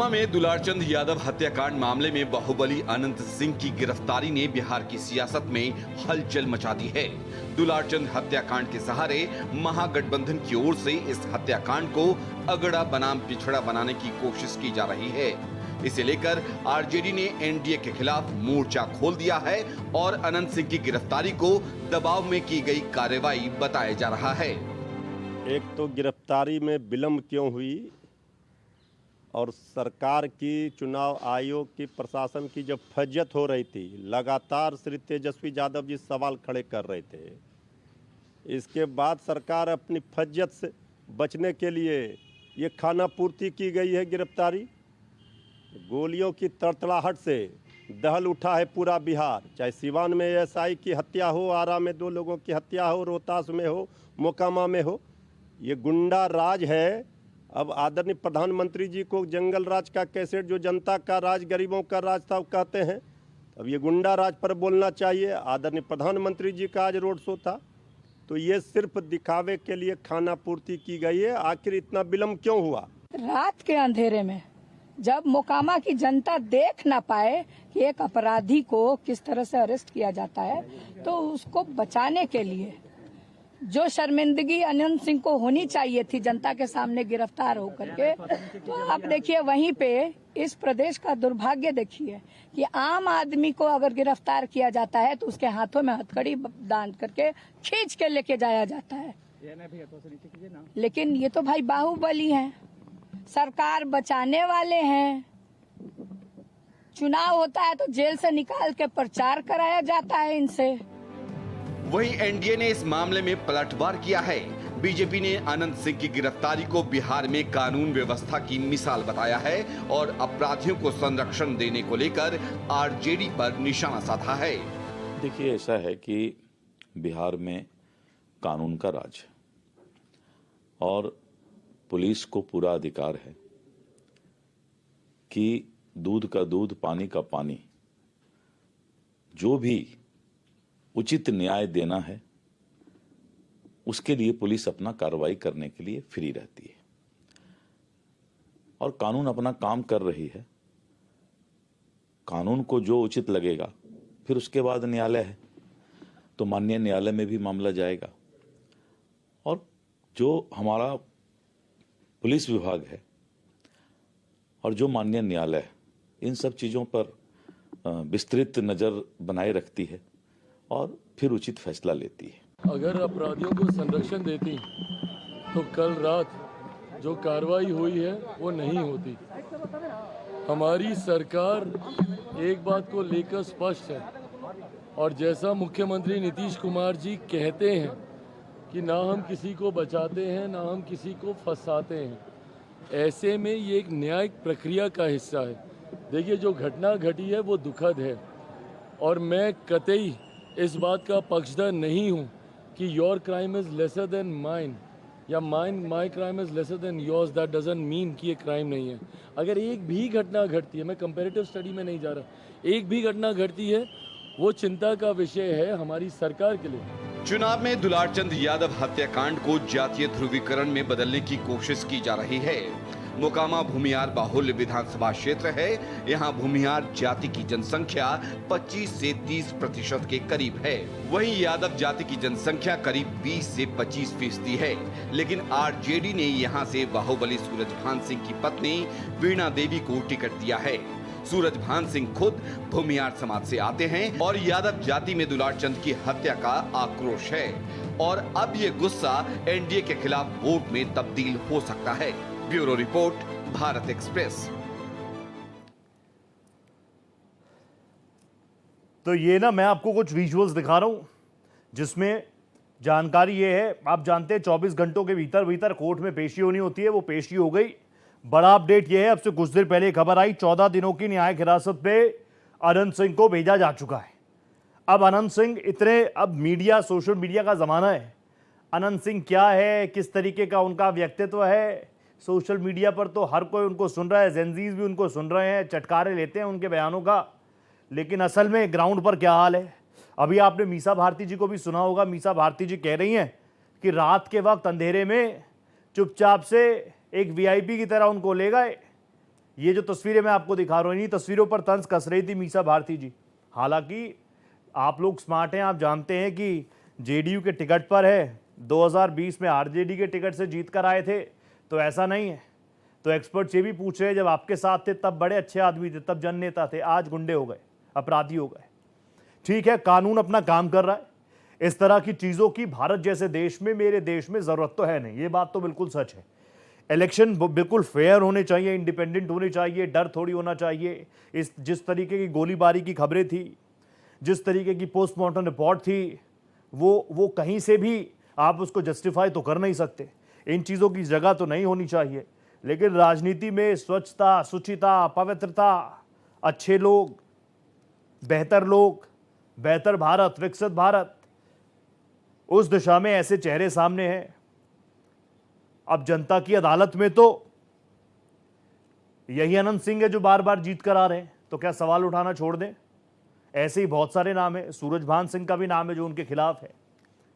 में दुलारचंद यादव हत्याकांड मामले में बाहुबली अनंत सिंह की गिरफ्तारी ने बिहार की सियासत में हलचल मचा दी है। दुलारचंद हत्याकांड के सहारे महागठबंधन की ओर से इस हत्याकांड को अगड़ा बनाम पिछड़ा बनाने की कोशिश की जा रही है। इसे लेकर आरजेडी ने एनडीए के खिलाफ मोर्चा खोल दिया है और अनंत सिंह की गिरफ्तारी को दबाव में की गई कार्रवाई बताया जा रहा है। एक तो गिरफ्तारी में विलंब क्यों हुई और सरकार की, चुनाव आयोग की, प्रशासन की जब फज्जत हो रही थी, लगातार श्री तेजस्वी यादव जी सवाल खड़े कर रहे थे। इसके बाद सरकार अपनी फज्जत से बचने के लिए ये खानापूर्ति की गई है गिरफ्तारी। गोलियों की तड़तड़ाहट से दहल उठा है पूरा बिहार, चाहे सिवान में एएसआई की हत्या हो, आरा में 2 लोगों की हत्या हो, रोहतास में हो, मोकामा में हो। ये गुंडा राज है। अब आदरणीय प्रधानमंत्री जी को जंगल राज का कैसेट, जो जनता का राज, गरीबों का राज था, कहते हैं। अब ये गुंडा राज पर बोलना चाहिए। आदरणीय प्रधानमंत्री जी का आज रोड शो था, तो ये सिर्फ दिखावे के लिए खानापूर्ति की गई है। आखिर इतना विलंब क्यों हुआ? रात के अंधेरे में जब मोकामा की जनता देख ना पाए कि एक अपराधी को किस तरह से अरेस्ट किया जाता है, तो उसको बचाने के लिए जो शर्मिंदगी अनंत सिंह को होनी चाहिए थी जनता के सामने गिरफ्तार होकर के, तो आप देखिए वहीं पे इस प्रदेश का दुर्भाग्य देखिए कि आम आदमी को अगर गिरफ्तार किया जाता है तो उसके हाथों में हथकड़ी बांध करके खींच के लेके जाया जाता है। लेकिन ये तो भाई बाहुबली हैं, सरकार बचाने वाले हैं। चुनाव होता है तो जेल से निकाल के प्रचार कराया जाता है इनसे। वहीं एनडीए ने इस मामले में पलटवार किया है। बीजेपी ने अनंत सिंह की गिरफ्तारी को बिहार में कानून व्यवस्था की मिसाल बताया है और अपराधियों को संरक्षण देने को लेकर आरजेडी पर निशाना साधा है। देखिए, ऐसा है कि बिहार में कानून का राज है और पुलिस को पूरा अधिकार है कि दूध का दूध, पानी का पानी, जो भी उचित न्याय देना है उसके लिए पुलिस अपना कार्रवाई करने के लिए फ्री रहती है और कानून अपना काम कर रही है। कानून को जो उचित लगेगा, फिर उसके बाद न्यायालय है तो माननीय न्यायालय में भी मामला जाएगा। और जो हमारा पुलिस विभाग है और जो माननीय न्यायालय है, इन सब चीज़ों पर विस्तृत नज़र बनाए रखती है और फिर उचित फैसला लेती है। अगर अपराधियों को संरक्षण देती तो कल रात जो कार्रवाई हुई है वो नहीं होती। हमारी सरकार एक बात को लेकर स्पष्ट है और जैसा मुख्यमंत्री नीतीश कुमार जी कहते हैं कि ना हम किसी को बचाते हैं ना हम किसी को फंसाते हैं, ऐसे में ये एक न्यायिक प्रक्रिया का हिस्सा है। देखिए, जो घटना घटी है वो दुखद है और मैं कतई इस बात का पक्षधर नहीं हूँ कि your crime is lesser than mine या my crime is lesser than yours. That doesn't mean कि ये क्राइम नहीं है। अगर एक भी घटना घटती है, मैं कंपैरेटिव स्टडी में नहीं जा रहा, एक भी घटना घटती है, वो चिंता का विषय है हमारी सरकार के लिए। चुनाव में दुलारचंद यादव हत्याकांड को जातीय ध्रुवीकरण में बदलने की कोशिश की जा रही है। मोकामा भूमिहार बाहुल्य विधानसभा क्षेत्र है। यहाँ भूमिहार जाति की जनसंख्या 25 से 30% के करीब है। वहीं यादव जाति की जनसंख्या करीब 20 से 25% है। लेकिन आरजेडी ने यहाँ से बाहुबली सूरजभान सिंह की पत्नी वीणा देवी को टिकट दिया है। सूरजभान सिंह खुद भूमिहार समाज से आते हैं और यादव जाति में दुलारचंद की हत्या का आक्रोश है और अब ये गुस्सा एनडीए के खिलाफ वोट में तब्दील हो सकता है। Bureau report, Bharat express. तो ये ना, मैं आपको कुछ विजुअल्स दिखा रहा हूं जिसमें जानकारी ये है। आप जानते हैं 24 घंटों के भीतर कोर्ट में पेशी होनी होती है, वो पेशी हो गई। बड़ा अपडेट ये है, अब से कुछ देर पहले खबर आई, 14 दिनों की न्यायिक हिरासत पे अनंत सिंह को भेजा जा चुका है। अब अनंत सिंह अब मीडिया, सोशल मीडिया का जमाना है। अनंत सिंह क्या है, किस तरीके का उनका व्यक्तित्व है, सोशल मीडिया पर तो हर कोई उनको सुन रहा है, जेनजीज भी उनको सुन रहे हैं, चटकारे लेते हैं उनके बयानों का। लेकिन असल में ग्राउंड पर क्या हाल है? अभी आपने मीसा भारती जी को भी सुना होगा। मीसा भारती जी कह रही हैं कि रात के वक्त अंधेरे में चुपचाप से एक वीआईपी की तरह उनको ले गए। ये जो तस्वीरें मैं आपको दिखा रहा हूँ, इन्हीं तस्वीरों पर तंज कस रही थी मीसा भारती जी। हालांकि आप लोग स्मार्ट हैं, आप जानते हैं कि जेडीयू के टिकट पर है, 2020 में आरजेडी के टिकट से जीत कर आए थे, तो ऐसा नहीं है। तो एक्सपर्ट्स ये भी पूछ रहे हैं, जब आपके साथ थे तब बड़े अच्छे आदमी थे, तब जननेता थे, आज गुंडे हो गए, अपराधी हो गए। ठीक है, कानून अपना काम कर रहा है। इस तरह की चीज़ों की भारत जैसे देश में, मेरे देश में ज़रूरत तो है नहीं, ये बात तो बिल्कुल सच है। इलेक्शन बिल्कुल फेयर होने चाहिए, इंडिपेंडेंट होने चाहिए, डर थोड़ी होना चाहिए। इस जिस तरीके की गोलीबारी की खबरें थी, जिस तरीके की पोस्टमार्टम रिपोर्ट थी, वो कहीं से भी आप उसको जस्टिफाई तो कर नहीं सकते। इन चीज़ों की जगह तो नहीं होनी चाहिए। लेकिन राजनीति में स्वच्छता, शुचिता, पवित्रता, अच्छे लोग, बेहतर भारत, विकसित भारत, उस दिशा में ऐसे चेहरे सामने हैं। अब जनता की अदालत में तो यही अनंत सिंह है जो बार बार जीत कर आ रहे हैं, तो क्या सवाल उठाना छोड़ दें? ऐसे ही बहुत सारे नाम है, सूरजभान सिंह का भी नाम है जो उनके खिलाफ है,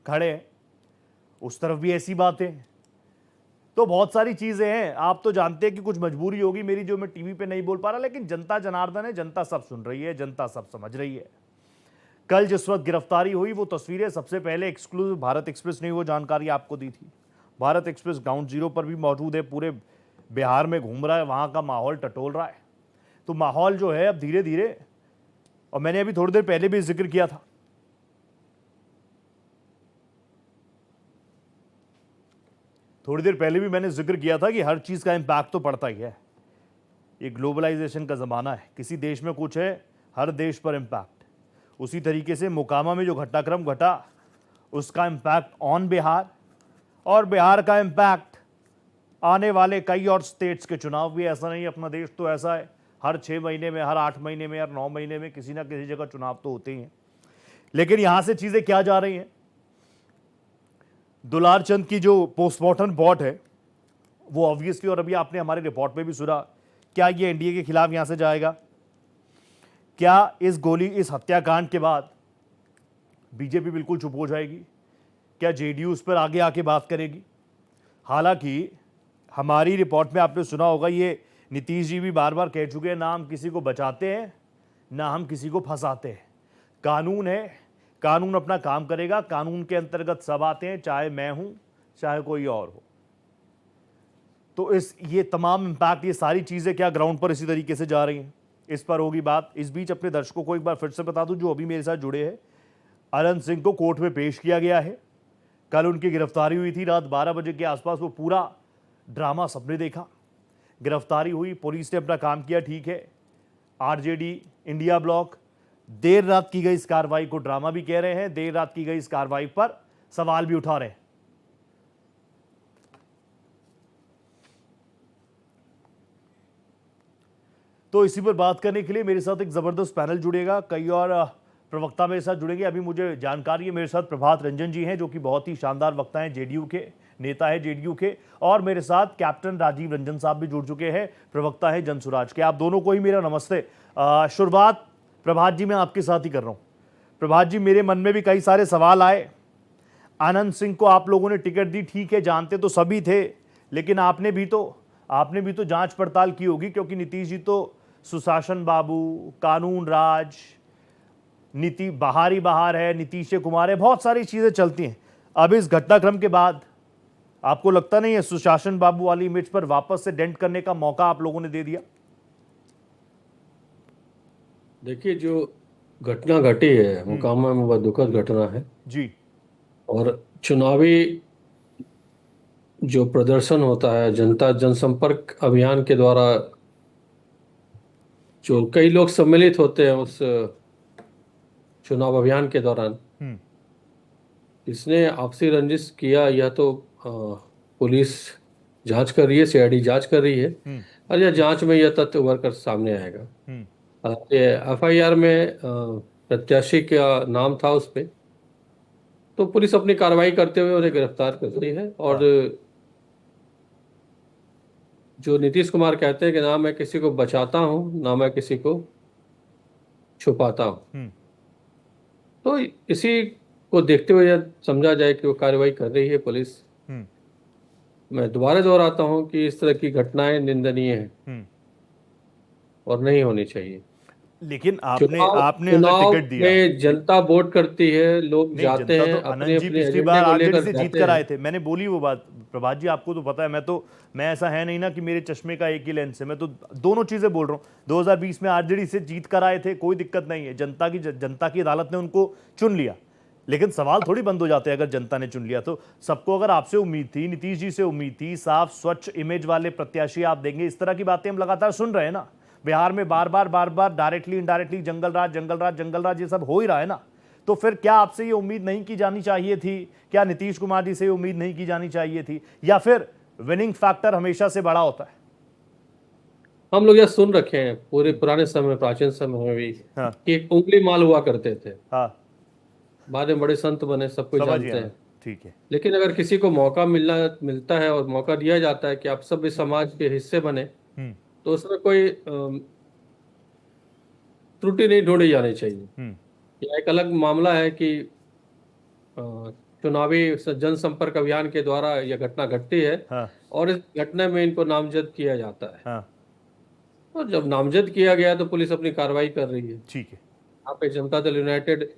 खड़े हैं। उस तरफ भी ऐसी बातें, तो बहुत सारी चीजें हैं। आप तो जानते हैं कि कुछ मजबूरी होगी मेरी जो मैं टीवी पे नहीं बोल पा रहा, लेकिन जनता जनार्दन है, जनता सब सुन रही है, जनता सब समझ रही है। कल जिस वक्त गिरफ्तारी हुई, वो तस्वीरें सबसे पहले एक्सक्लूसिव भारत एक्सप्रेस ने वो जानकारी आपको दी थी। भारत एक्सप्रेस ग्राउंड जीरो पर भी मौजूद है, पूरे बिहार में घूम रहा है, वहाँ का माहौल टटोल रहा है। तो माहौल जो है अब धीरे धीरे, और मैंने अभी थोड़ी देर पहले भी जिक्र किया था, कि हर चीज़ का इम्पैक्ट तो पड़ता ही है। ये ग्लोबलाइजेशन का ज़माना है, किसी देश में कुछ है, हर देश पर इम्पैक्ट। उसी तरीके से मोकामा में जो घटनाक्रम घटा, उसका इम्पैक्ट ऑन बिहार, और बिहार का इम्पैक्ट आने वाले कई और स्टेट्स के चुनाव भी। ऐसा नहीं, अपना देश तो ऐसा है, हर 6 महीने में, हर 8 महीने में, हर 9 महीने में किसी ना किसी जगह चुनाव तो होते ही हैं। लेकिन यहां से चीजें क्या जा रही हैं, दुलारचंद की जो पोस्टमार्टम रिपोर्ट है वो ऑब्वियसली, और अभी आपने हमारे रिपोर्ट में भी सुना, क्या ये एनडीए के खिलाफ यहां से जाएगा? क्या इस हत्याकांड के बाद बीजेपी बिल्कुल चुप हो जाएगी? क्या जेडीयू उस पर आगे आके बात करेगी? हालांकि हमारी रिपोर्ट में आपने सुना होगा, ये नीतीश जी भी बार बार कह चुके हैं, ना हम किसी को बचाते हैं, ना हम किसी को फंसाते हैं। कानून है, कानून अपना काम करेगा, कानून के अंतर्गत सब आते हैं, चाहे मैं हूं, चाहे कोई और हो। तो ये तमाम इम्पैक्ट, ये सारी चीज़ें क्या ग्राउंड पर इसी तरीके से जा रही हैं, इस पर होगी बात। इस बीच अपने दर्शकों को एक बार फिर से बता दूं, जो अभी मेरे साथ जुड़े हैं, अनंत सिंह को कोर्ट में पेश किया गया है। कल उनकी गिरफ्तारी हुई थी रात 12 बजे के आसपास, वो पूरा ड्रामा सबने देखा। गिरफ्तारी हुई, पुलिस ने अपना काम किया, ठीक है। आरजेडी इंडिया ब्लॉक, देर रात की गई इस कार्रवाई को ड्रामा भी कह रहे हैं, देर रात की गई इस कार्रवाई पर सवाल भी उठा रहे हैं। तो इसी पर बात करने के लिए मेरे साथ एक जबरदस्त पैनल जुड़ेगा, कई और प्रवक्ता मेरे साथ जुड़ेंगे। अभी मुझे जानकारी है, मेरे साथ प्रभात रंजन जी हैं, जो कि बहुत ही शानदार वक्ता हैं, जेडीयू के नेता है, जेडीयू के, और मेरे साथ कैप्टन राजीव रंजन साहब भी जुड़ चुके हैं, प्रवक्ता है जनसुराज के। आप दोनों को ही मेरा नमस्ते। शुरुआत प्रभात जी मैं आपके साथ ही कर रहा हूं। प्रभात जी, मेरे मन में भी कई सारे सवाल आए। आनंद सिंह को आप लोगों ने टिकट दी, ठीक है, जानते तो सभी थे, लेकिन आपने भी तो जांच पड़ताल की होगी, क्योंकि नीतीश जी तो सुशासन बाबू, कानून राज, नीति बाहर ही बाहर है, नीतीश कुमार है, बहुत सारी चीजें चलती हैं। अब इस घटनाक्रम के बाद आपको लगता नहीं है सुशासन बाबू वाली इमेज पर वापस से डेंट करने का मौका आप लोगों ने दे दिया? देखिए, जो घटना घटी है मोकामा में, वह दुखद घटना है जी। और चुनावी जो प्रदर्शन होता है, जनता जनसंपर्क अभियान के द्वारा जो कई लोग सम्मिलित होते हैं उस चुनाव अभियान के दौरान, इसने आपसी रंजिश किया, यह तो पुलिस जांच कर रही है, सीआईडी जांच कर रही है, और यह जांच में यह तथ्य उभर कर सामने आएगा। एफआईआर में प्रत्याशी का नाम था उस पे, तो पुलिस अपनी कार्रवाई करते हुए उन्हें गिरफ्तार करती है। और जो नीतीश कुमार कहते हैं कि ना मैं किसी को बचाता हूं, ना मैं किसी को छुपाता हूं, तो इसी को देखते हुए यह समझा जाए कि वो कार्रवाई कर रही है पुलिस। मैं दोबारा दोहराता हूं कि इस तरह की घटनाएं निंदनीय हैं। और नहीं होनी चाहिए। लेकिन आपने आपने अगर चुनाव टिकट दिया, में जनता वोट करती है, लोग नहीं जाते जनता हैं, तो अपने आनंद जी अपने पिछली एजेंडे बार को आरजेडी लेकर से जीत जाते कर हैं। आए थे, मैंने बोली वो बात। प्रभात जी आपको तो पता है, मैं ऐसा है नहीं ना कि मेरे चश्मे का एक ही लेंस है, मैं तो दोनों चीजें बोल रहा हूँ। 2020 में आरजेडी से जीत कर आए थे, कोई दिक्कत नहीं है, जनता की अदालत ने उनको चुन लिया। लेकिन सवाल थोड़ी बंद हो जाते हैं अगर जनता ने चुन लिया तो। सबको अगर आपसे उम्मीद थी, नीतीश जी से उम्मीद थी, साफ स्वच्छ इमेज वाले प्रत्याशी आप देंगे, इस तरह की बातें हम लगातार सुन रहे हैं ना। बिहार में बार बार डायरेक्टली इनडायरेक्टली जंगल राज ये सब हो ही रहा है ना। तो फिर क्या आपसे ये उम्मीद नहीं की जानी चाहिए थी? क्या नीतीश कुमार जी से उम्मीद नहीं की जानी चाहिए थी? या फिर विनिंग फैक्टर हमेशा से बड़ा होता है? हम लोग यह सुन रखे हैं पूरे पुराने समय, प्राचीन समय में भी, हाँ। कि एक उंगली माल हुआ करते थे। हाँ, बाद में बड़े संत बने, सब कुछ समझ जानते गया, हैं। ठीक है। लेकिन अगर किसी को मौका मिलता है और मौका दिया जाता है कि आप सब इस समाज के हिस्से बने, तो उसमें कोई त्रुटि नहीं ढूंढी जानी चाहिए। यह एक अलग मामला है कि चुनावी जनसंपर्क अभियान के द्वारा यह घटना घटती है। हाँ। और इस घटना में इनको नामजद किया जाता है। हाँ, और जब नामजद किया गया तो पुलिस अपनी कार्रवाई कर रही है। ठीक है। यहाँ पे जनता दल यूनाइटेड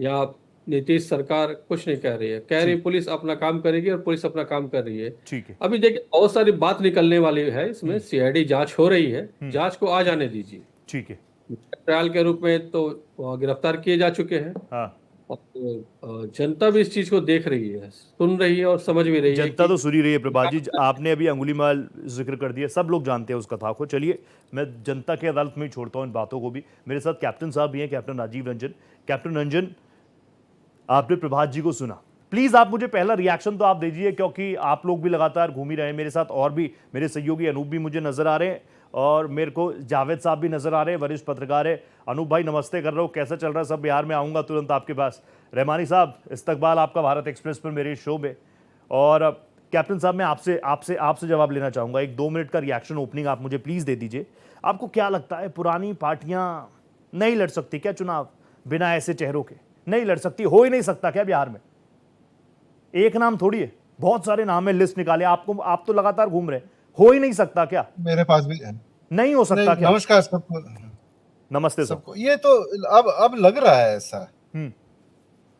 या नीतीश सरकार कुछ नहीं कह रही है, कह रही है पुलिस अपना काम करेगी और पुलिस अपना काम कर रही है। ठीक है। अभी देखिए बहुत सारी बात निकलने वाली है इसमें, सीआईडी जांच हो रही है, जांच को आ जाने दीजिए। ठीक है। ट्रायल के रूप में तो गिरफ्तार किए जा चुके हैं। हाँ, और जनता भी इस चीज को देख रही है, सुन रही है और समझ भी रही है। जनता तो सुनी रही है। प्रभात जी आपने अभी अंगुलीमाल जिक्र कर दिया, सब लोग जानते हैं उस कथा को। चलिए मैं जनता की अदालत में ही छोड़ता हूँ इन बातों को भी। मेरे साथ कैप्टन साहब भी हैं, कैप्टन राजीव रंजन। कैप्टन रंजन, आपने प्रभात जी को सुना, प्लीज आप मुझे पहला रिएक्शन तो आप दीजिए, क्योंकि आप लोग भी लगातार घूम ही रहे हैं मेरे साथ, और भी मेरे सहयोगी अनूप भी मुझे नजर आ रहे हैं, और मेरे को जावेद साहब भी नजर आ रहे हैं, वरिष्ठ पत्रकार है। अनूप भाई नमस्ते कर रहा हूँ, कैसा चल रहा है सब? बिहार में आऊँगा तुरंत आपके पास। रहमानी साहब, इस्तकबाल आपका भारत एक्सप्रेस पर मेरे शो में। और कैप्टन साहब मैं आपसे जवाब लेना चाहूँगा। एक 2 मिनट का रिएक्शन ओपनिंग आप मुझे प्लीज़ दे दीजिए। आपको क्या लगता है पुरानी पार्टियाँ नहीं लड़ सकती क्या चुनाव बिना ऐसे चेहरों के? नहीं लड़ सकती? हो ही नहीं सकता क्या बिहार में? एक नाम थोड़ी है, बहुत सारे नाम है, लिस्ट निकाले आपको, आप तो लगातार घूम रहे हैं। हो ही नहीं सकता क्या? मेरे पास भी है। नहीं हो सकता क्या? नमस्कार सबको। नमस्ते सबको। ये तो अब लग रहा है ऐसा।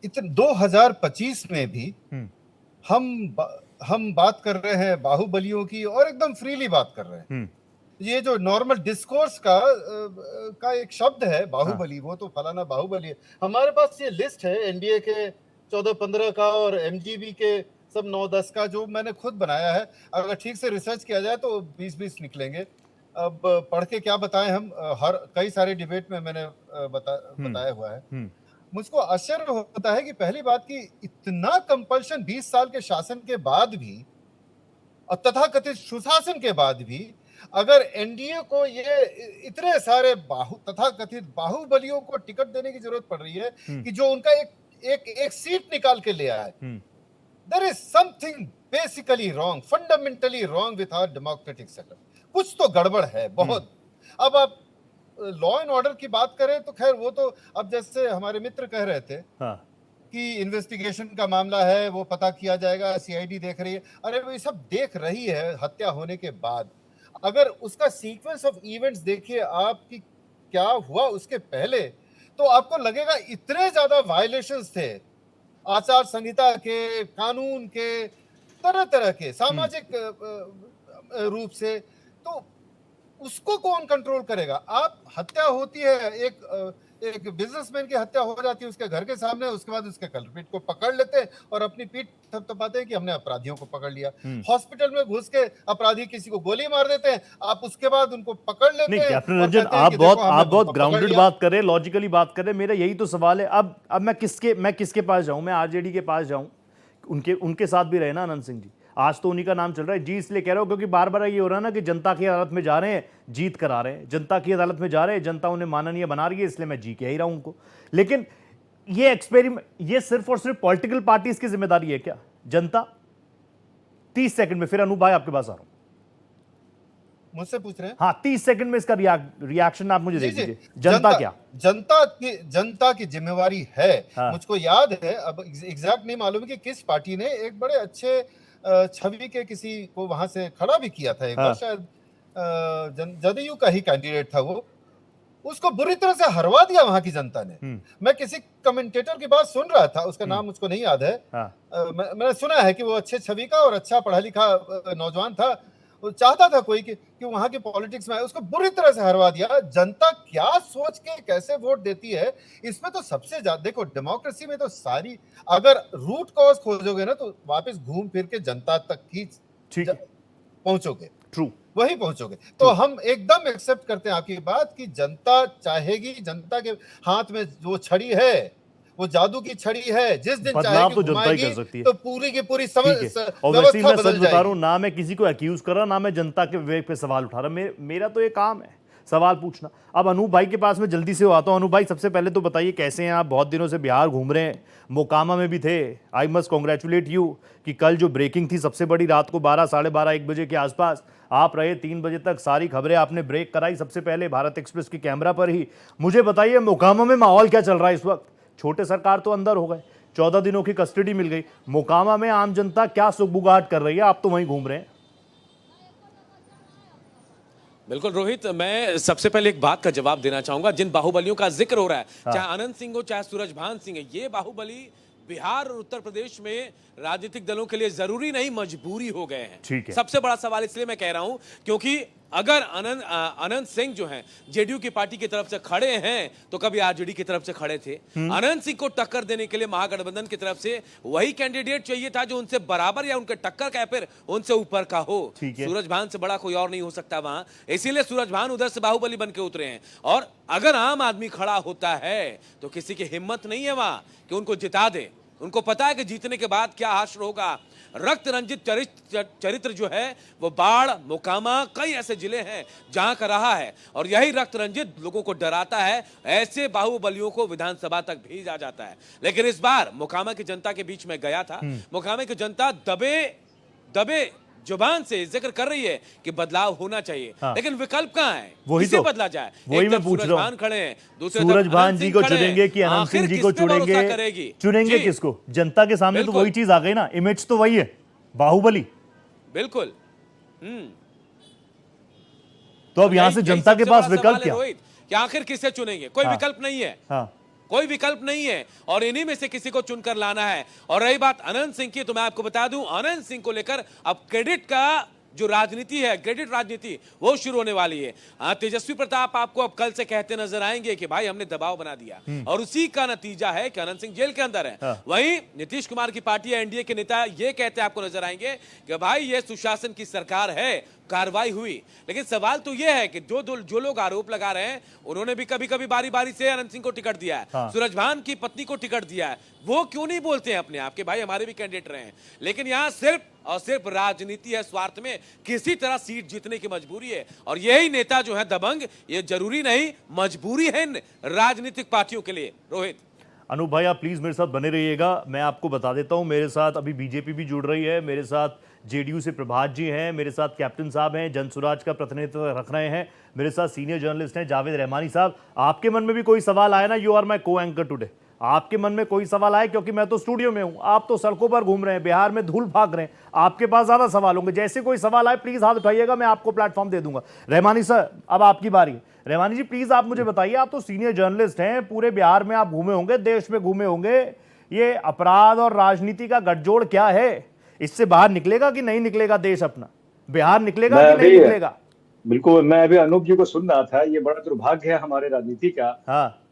इतने 2025 में भी हम बात कर रहे हैं बाहुबलियों की, और एकदम फ्रीली बात कर रहे हैं। ये जो नॉर्मल डिस्कोर्स का एक शब्द है बाहुबली, वो तो फलाना बाहुबली है। हमारे पास ये लिस्ट है एनडीए के 14-15 का और एमजीबी के सब 9-10 का, जो मैंने खुद बनाया है। अगर ठीक से रिसर्च किया जाए तो 20-20 निकलेंगे। अब पढ़ के क्या बताएं हम, हर कई सारे डिबेट में मैंने बताया हुआ है। मुझको आश्चर्य होता है कि पहली बात कि इतना कंपल्शन 20 साल के शासन के बाद भी और तथाकथित सुशासन के बाद भी, अगर एनडीए को ये इतने सारे तथाकथित बाहुबलियों को टिकट देने की जरूरत पड़ रही है कि जो उनका एक सीट निकाल के ले आया है। There is something basically wrong, fundamentally wrong with our democratic setup. कुछ तो गड़बड़ है बहुत। अब आप लॉ एंड ऑर्डर की बात करें तो खैर वो तो, अब जैसे हमारे मित्र कह रहे थे कि इन्वेस्टिगेशन का मामला है, वो पता किया जाएगा, सीआईडी देख रही है। अरे वो ये सब देख रही है हत्या होने के बाद। अगर उसका सीक्वेंस ऑफ इवेंट्स देखिए आप कि क्या हुआ उसके पहले, तो आपको लगेगा इतने ज्यादा वायलेशंस थे आचार संहिता के, कानून के, तरह तरह के सामाजिक रूप से, तो उसको कौन कंट्रोल करेगा? आप हत्या होती है, एक बिजनेसमैन की हत्या हो जाती है उसके घर के सामने, उसके बाद उसके कल्प्रिट को पकड़ लेते हैं और अपनी पीठ थपथपाते हैं कि हमने अपराधियों को पकड़ लिया। हॉस्पिटल में घुस के अपराधी किसी को गोली मार देते हैं, आप उसके बाद उनको पकड़ लेते हैं। कैप्टन रंजन, आप बहुत ग्राउंडेड बात कर रहे हैं, लॉजिकली बात कर रहे हैं। मेरा यही तो सवाल है। अब मैं किसके पास जाऊं? मैं आरजेडी के पास जाऊं? उनके साथ भी रहे ना आनंद सिंह जी, आज तो उन्हीं का नाम चल रहा है। जी इसलिए कह रहा हूं क्योंकि बार बार ये हो रहा है ना कि जनता की अदालत में जा रहे हैं, जीत कर आ रहे हैं, जनता की अदालत में जा रहे हैं, जनता उन्हें माननीय बना रही है, इसलिए मैं जी कह ही रहा हूं उनको। लेकिन ये एक्सपेरिमेंट, ये सिर्फ और सिर्फ पॉलिटिकल पार्टीज की जिम्मेदारी है क्या? जनता? 30 सेकंड में, फिर अनूप भाई आपके पास आ रहा हूं। मुझसे पूछ रहे हैं? हाँ, 30 सेकंड में इसका रिएक्शन आप मुझे दे दीजिए। जनता की जिम्मेवारी है। हाँ। मुझको याद है, अब एग्जैक्ट नहीं मालूम कि किस पार्टी ने एक बड़े अच्छे छवि के किसी को वहां से खड़ा भी किया था एक बार, शायद जदयू का ही कैंडिडेट था वो, उसको बुरी तरह से हरवा दिया वहां की जनता ने। मैं किसी कमेंटेटर की बात सुन रहा था, उसका नाम मुझको नहीं याद है। मैंने सुना है कि वो अच्छे छवि का और अच्छा पढ़ा लिखा नौजवान था। वो चाहता था कोई कि वहां की पॉलिटिक्स में, उसको बुरी तरह से हरवा दिया। जनता क्या सोच के कैसे वोट देती है, इसमें तो सबसे ज्यादा देखो, डेमोक्रेसी में तो सारी, अगर रूट कॉज खोजोगे ना तो वापस घूम फिर के जनता तक ही पहुंचोगे। ट्रू, वही पहुंचोगे। तो हम एकदम एक्सेप्ट करते हैं आपकी बात कि जनता चाहेगी, जनता के हाथ में जो छड़ी है वो जादू की छड़ी है, जिस दिन बदलाव तो चाहेगी जनता ही कर सकती है। तो पूरी की पूरी और वैसे ही व्यवस्था मैं सच बदल बता रहा हूँ, जाएगी। ना मैं किसी को एक्यूज कर रहा, ना मैं जनता के विवेक पे सवाल उठा रहा। मेरा तो ये काम है सवाल पूछना। अब अनूप भाई के पास में जल्दी से आता हूँ। अनूप भाई, सबसे पहले तो बताइए कैसे हैं आप? बहुत दिनों से बिहार घूम रहे हैं, मोकामा में भी थे। आई मस्ट कॉन्ग्रेचुलेट यू कि कल जो ब्रेकिंग थी सबसे बड़ी, रात को 12, साढ़े 12, 1 बजे के आसपास आप रहे, 3 बजे तक सारी खबरें आपने ब्रेक कराई, सबसे पहले भारत एक्सप्रेस के कैमरा पर ही। मुझे बताइए मोकामा में माहौल क्या चल रहा है इस वक्त? छोटे सरकार तो अंदर हो गए, 14 दिनों की कस्टडी मिल गई। मोकामा में आम जनता क्या सुगबुगाहट कर रही है? आप तो वहीं घूम रहे हैं। बिल्कुल रोहित, मैं सबसे पहले एक बात का जवाब देना चाहूंगा। जिन बाहुबलियों का जिक्र हो रहा है, चाहे आनंद सिंह हो चाहे सूरजभान सिंह है, ये बाहुबली बिहार और उत्तर प्रदेश में राजनीतिक दलों के लिए जरूरी नहीं मजबूरी हो गए हैं। ठीक है। सबसे बड़ा सवाल इसलिए मैं कह रहा हूं क्योंकि अगर अनंत सिंह जो हैं जेडीयू की पार्टी की तरफ से खड़े हैं तो कभी आरजेडी की तरफ से खड़े थे। अनंत सिंह को टक्कर देने के लिए महागठबंधन की तरफ से वही कैंडिडेट चाहिए था जो उनसे बराबर या उनके टक्कर का, फिर उनसे ऊपर का हो। सूरजभान से बड़ा कोई और नहीं हो सकता वहां, इसीलिए सूरजभान उधर से बाहुबली बन के उतरे हैं। और अगर आम आदमी खड़ा होता है तो किसी की हिम्मत नहीं है वहां कि उनको जिता दे। उनको पता है कि जीतने के बाद क्या हाशर होगा। रक्त रंजित चरित्र जो है वो बाढ़, मोकामा, कई ऐसे जिले हैं जहां का रहा है, और यही रक्त रंजित लोगों को डराता है। ऐसे बाहुबलियों को विधानसभा तक भेजा जाता है। लेकिन इस बार मोकामा की जनता के बीच में गया था। मोकामा की जनता दबे जुबान से जिक्र कर रही है कि बदलाव होना चाहिए। लेकिन विकल्प कहां है? वही किसे तो बदला जाए? वही मैं पूछ रहा हूं। खड़े हैं, दूसरे सूरजभान जी को चुनेंगे कि अनंत सिंह जी को चुनेंगे किसको? जनता के सामने तो वही चीज आ गई ना, इमेज तो वही है, बाहुबली। बिल्कुल। तो अब यहां से जनता के पास विकल्प क्या? रोहित, कि आखिर किसे चुनेंगे? कोई विकल्प नहीं है। कोई विकल्प नहीं है और इन्हीं में से किसी को चुनकर लाना है। और रही बात अनंत सिंह की, तो मैं आपको बता दूं, अनंत सिंह को लेकर अब क्रेडिट का जो राजनीति है, क्रेडिट राजनीति, वो शुरू होने वाली है। तेजस्वी प्रताप आपको अब कल से कहते नजर आएंगे कि भाई हमने दबाव बना दिया, और उसी का नतीजा है कि अनंत सिंह जेल के अंदर है। वहीं नीतीश कुमार की पार्टी एनडीए के नेता ये कहते आपको नजर आएंगे कि भाई ये सुशासन की सरकार है, कार्रवाई हुई। लेकिन सवाल तो यह है कि जो लोग आरोप लगा रहे हैं उन्होंने भी कभी कभी बारी बारी से अनंत सिंह को टिकट दिया है, सूरजभान की पत्नी को टिकट दिया है। वो क्यों नहीं बोलते हैं अपने आप के भाई हमारे भी कैंडिडेट रहे हैं? लेकिन यहाँ सिर्फ और सिर्फ राजनीति है, स्वार्थ में किसी तरह सीट जीतने की मजबूरी है। और यही नेता जो है दबंग, ये जरूरी नहीं मजबूरी है राजनीतिक पार्टियों के लिए। रोहित, अनूप भाई, आप प्लीज मेरे साथ बने रहिएगा। मैं आपको बता देता हूं, मेरे साथ अभी बीजेपी भी जुड़ रही है, मेरे साथ जेडीयू से प्रभात जी हैं, मेरे साथ कैप्टन साहब हैं, जनसुराज का प्रतिनिधित्व रख रहे हैं, मेरे साथ सीनियर जर्नलिस्ट हैं जावेद रहमानी साहब। आपके मन में भी कोई सवाल आया ना, यू आर माई को एंकर टुडे, आपके मन में कोई सवाल आए, क्योंकि मैं तो स्टूडियो में हूं, आप तो सड़कों पर घूम रहे हैं, बिहार में धूल भाग रहे हैं, आपके पास ज्यादा सवाल होंगे। जैसे कोई सवाल आए प्लीज हाथ उठाइएगा, मैं आपको प्लेटफॉर्म दे दूंगा। रहमानी सर, अब आपकी बारी है। रहमानी जी प्लीज आप मुझे बताइए, आप तो सीनियर जर्नलिस्ट हैं, पूरे बिहार में आप घूमे होंगे, देश में घूमे होंगे, ये अपराध और राजनीति का गठजोड़ क्या है? इससे बाहर निकलेगा कि नहीं निकलेगा देश अपना? बिहार निकलेगा कि नहीं निकलेगा? बिल्कुल, मैं अभी अनूप जी को सुन रहा था। ये बड़ा दुर्भाग्य है हमारे राजनीति का।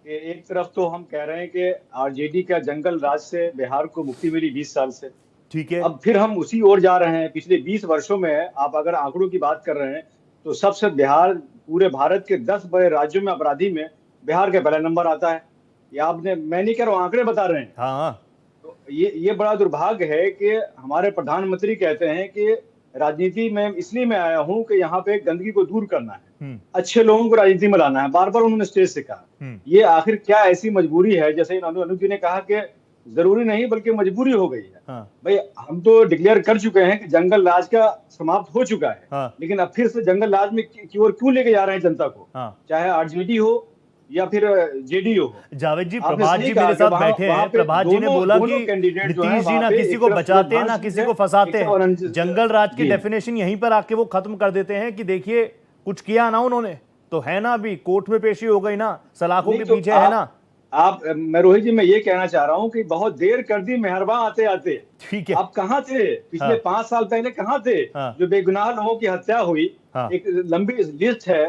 कि एक तरफ तो हम कह रहे हैं कि आरजेडी का जंगल राज से बिहार को मुक्ति मिली 20 साल से, ठीक है, अब फिर हम उसी ओर जा रहे हैं। पिछले 20 वर्षों में आप अगर आंकड़ों की बात कर रहे हैं तो सबसे बिहार पूरे भारत के 10 बड़े राज्यों में अपराधी में बिहार का पहला नंबर आता है। ये आपने, मैं नहीं कह रहा हूं, आंकड़े बता रहे हैं। तो ये बड़ा दुर्भाग्य है कि हमारे प्रधानमंत्री कहते हैं कि राजनीति में इसलिए मैं आया हूं कि यहाँ पे गंदगी को दूर करना है, अच्छे लोगों को राजनीति में लाना है, बार बार उन्होंने स्टेज से कहा। ये आखिर क्या ऐसी मजबूरी है? जैसे अनूप जी ने कहा कि जरूरी नहीं बल्कि मजबूरी हो गई है। भाई हम तो डिक्लेयर कर चुके हैं कि जंगल राज का समाप्त हो चुका है, लेकिन अब फिर से जंगल राज में की ओर क्यों लेके जा रहे हैं जनता को? चाहे आरजेडी हो या फिर जेडीयू हो। जावेद जी, प्रभात जी मेरे साथ बैठे हैं। प्रभात जी ने बोला कि नीतीश जी ना किसी को बचाते हैं ना किसी को फंसाते हैं, जंगल राज की डेफिनेशन यहीं पर आके वो खत्म कर देते हैं कि देखिए कुछ किया ना उन्होंने, तो है ना, अभी कोर्ट में पेशी हो गई ना, सलाखों के तो पीछे है ना। मैं रोहित जी, मैं ये कहना चाह रहा हूँ कि बहुत देर कर दी मेहरबान आते आते। ठीक है, आप कहाँ थे पिछले 5 साल पहले, कहाँ थे? जो बेगुनाह लोगों की हत्या हुई, एक लंबी लिस्ट है।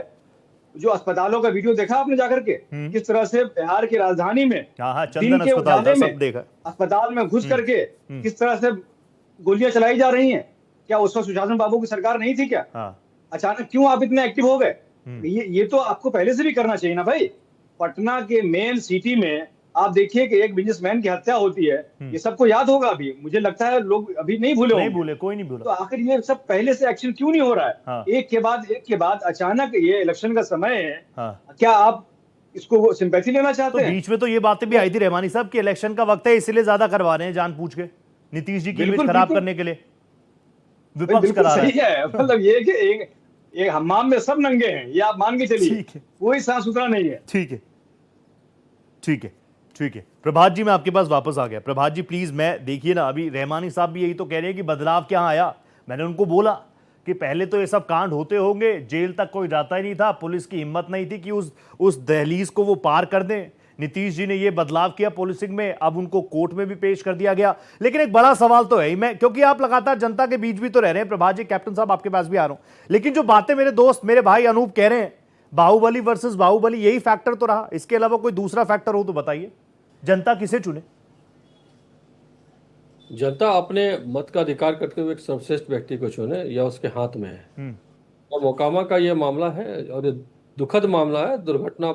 जो अस्पतालों का वीडियो देखा आपने जाकर के, किस तरह से बिहार की राजधानी में दिन के उजाले में अस्पताल में घुस करके किस तरह से गोलियां चलाई जा रही हैं? क्या उस वक्त सुशासन बाबू की सरकार नहीं थी क्या? अचानक क्यों आप इतने एक्टिव हो गए? ये तो आपको पहले से भी करना चाहिए ना भाई। पटना के मेन सिटी में आप देखिए कि एक बिजनेसमैन की हत्या होती है, ये सबको याद होगा। अभी मुझे लगता है लोग अभी नहीं भूले होंगे। कोई नहीं भूला। तो आखिर ये सब पहले से एक्शन क्यों नहीं हो रहा है? एक के बाद अचानक ये इलेक्शन का समय है, क्या आप इसको सिंपैथी लेना चाहते हैं? बीच में तो ये बातें भी आई थी रहमानी साहब कि इलेक्शन का वक्त है इसलिए ज्यादा करवा रहे हैं जानबूझ के, नीतीश जी की इमेज खराब करने के लिए विपक्ष करा रहा है। मतलब ये कि एक हमाम में सब नंगे हैं, ये आप मान के चलिए, कोई साफ सुथरा नहीं है। ठीक है, ठीक है, ठीक है। प्रभात जी मैं आपके पास वापस आ गया। प्रभात जी प्लीज, मैं देखिए ना, अभी रहमानी साहब भी यही तो कह रहे हैं कि बदलाव क्या आया। मैंने उनको बोला कि पहले तो ये सब कांड होते होंगे, जेल तक कोई जाता ही नहीं था, पुलिस की हिम्मत नहीं थी कि उस दहलीज को वो पार कर दें। नीतीश जी ने ये बदलाव किया पुलिसिंग में, अब उनको कोर्ट में भी पेश कर दिया गया। लेकिन एक बड़ा सवाल तो है ही, मैं क्योंकि आप लगातार जनता के बीच भी तो रह रहे हैं प्रभात जी, कैप्टन साहब आपके पास भी आ रहा हूं, लेकिन जो बातें मेरे दोस्त मेरे भाई अनूप कह रहे हैं, बाहुबली वर्सेस बाहुबली, यही फैक्टर तो रहा, इसके अलावा कोई दूसरा फैक्टर हो तो बताइए। जनता किसे चुने? जनता अपने मत का अधिकार करते हुए एक सर्वश्रेष्ठ व्यक्ति को चुने, या उसके हाथ में है। और मोकामा का ये मामला है और ये दुखद मामला है। दुर्घटना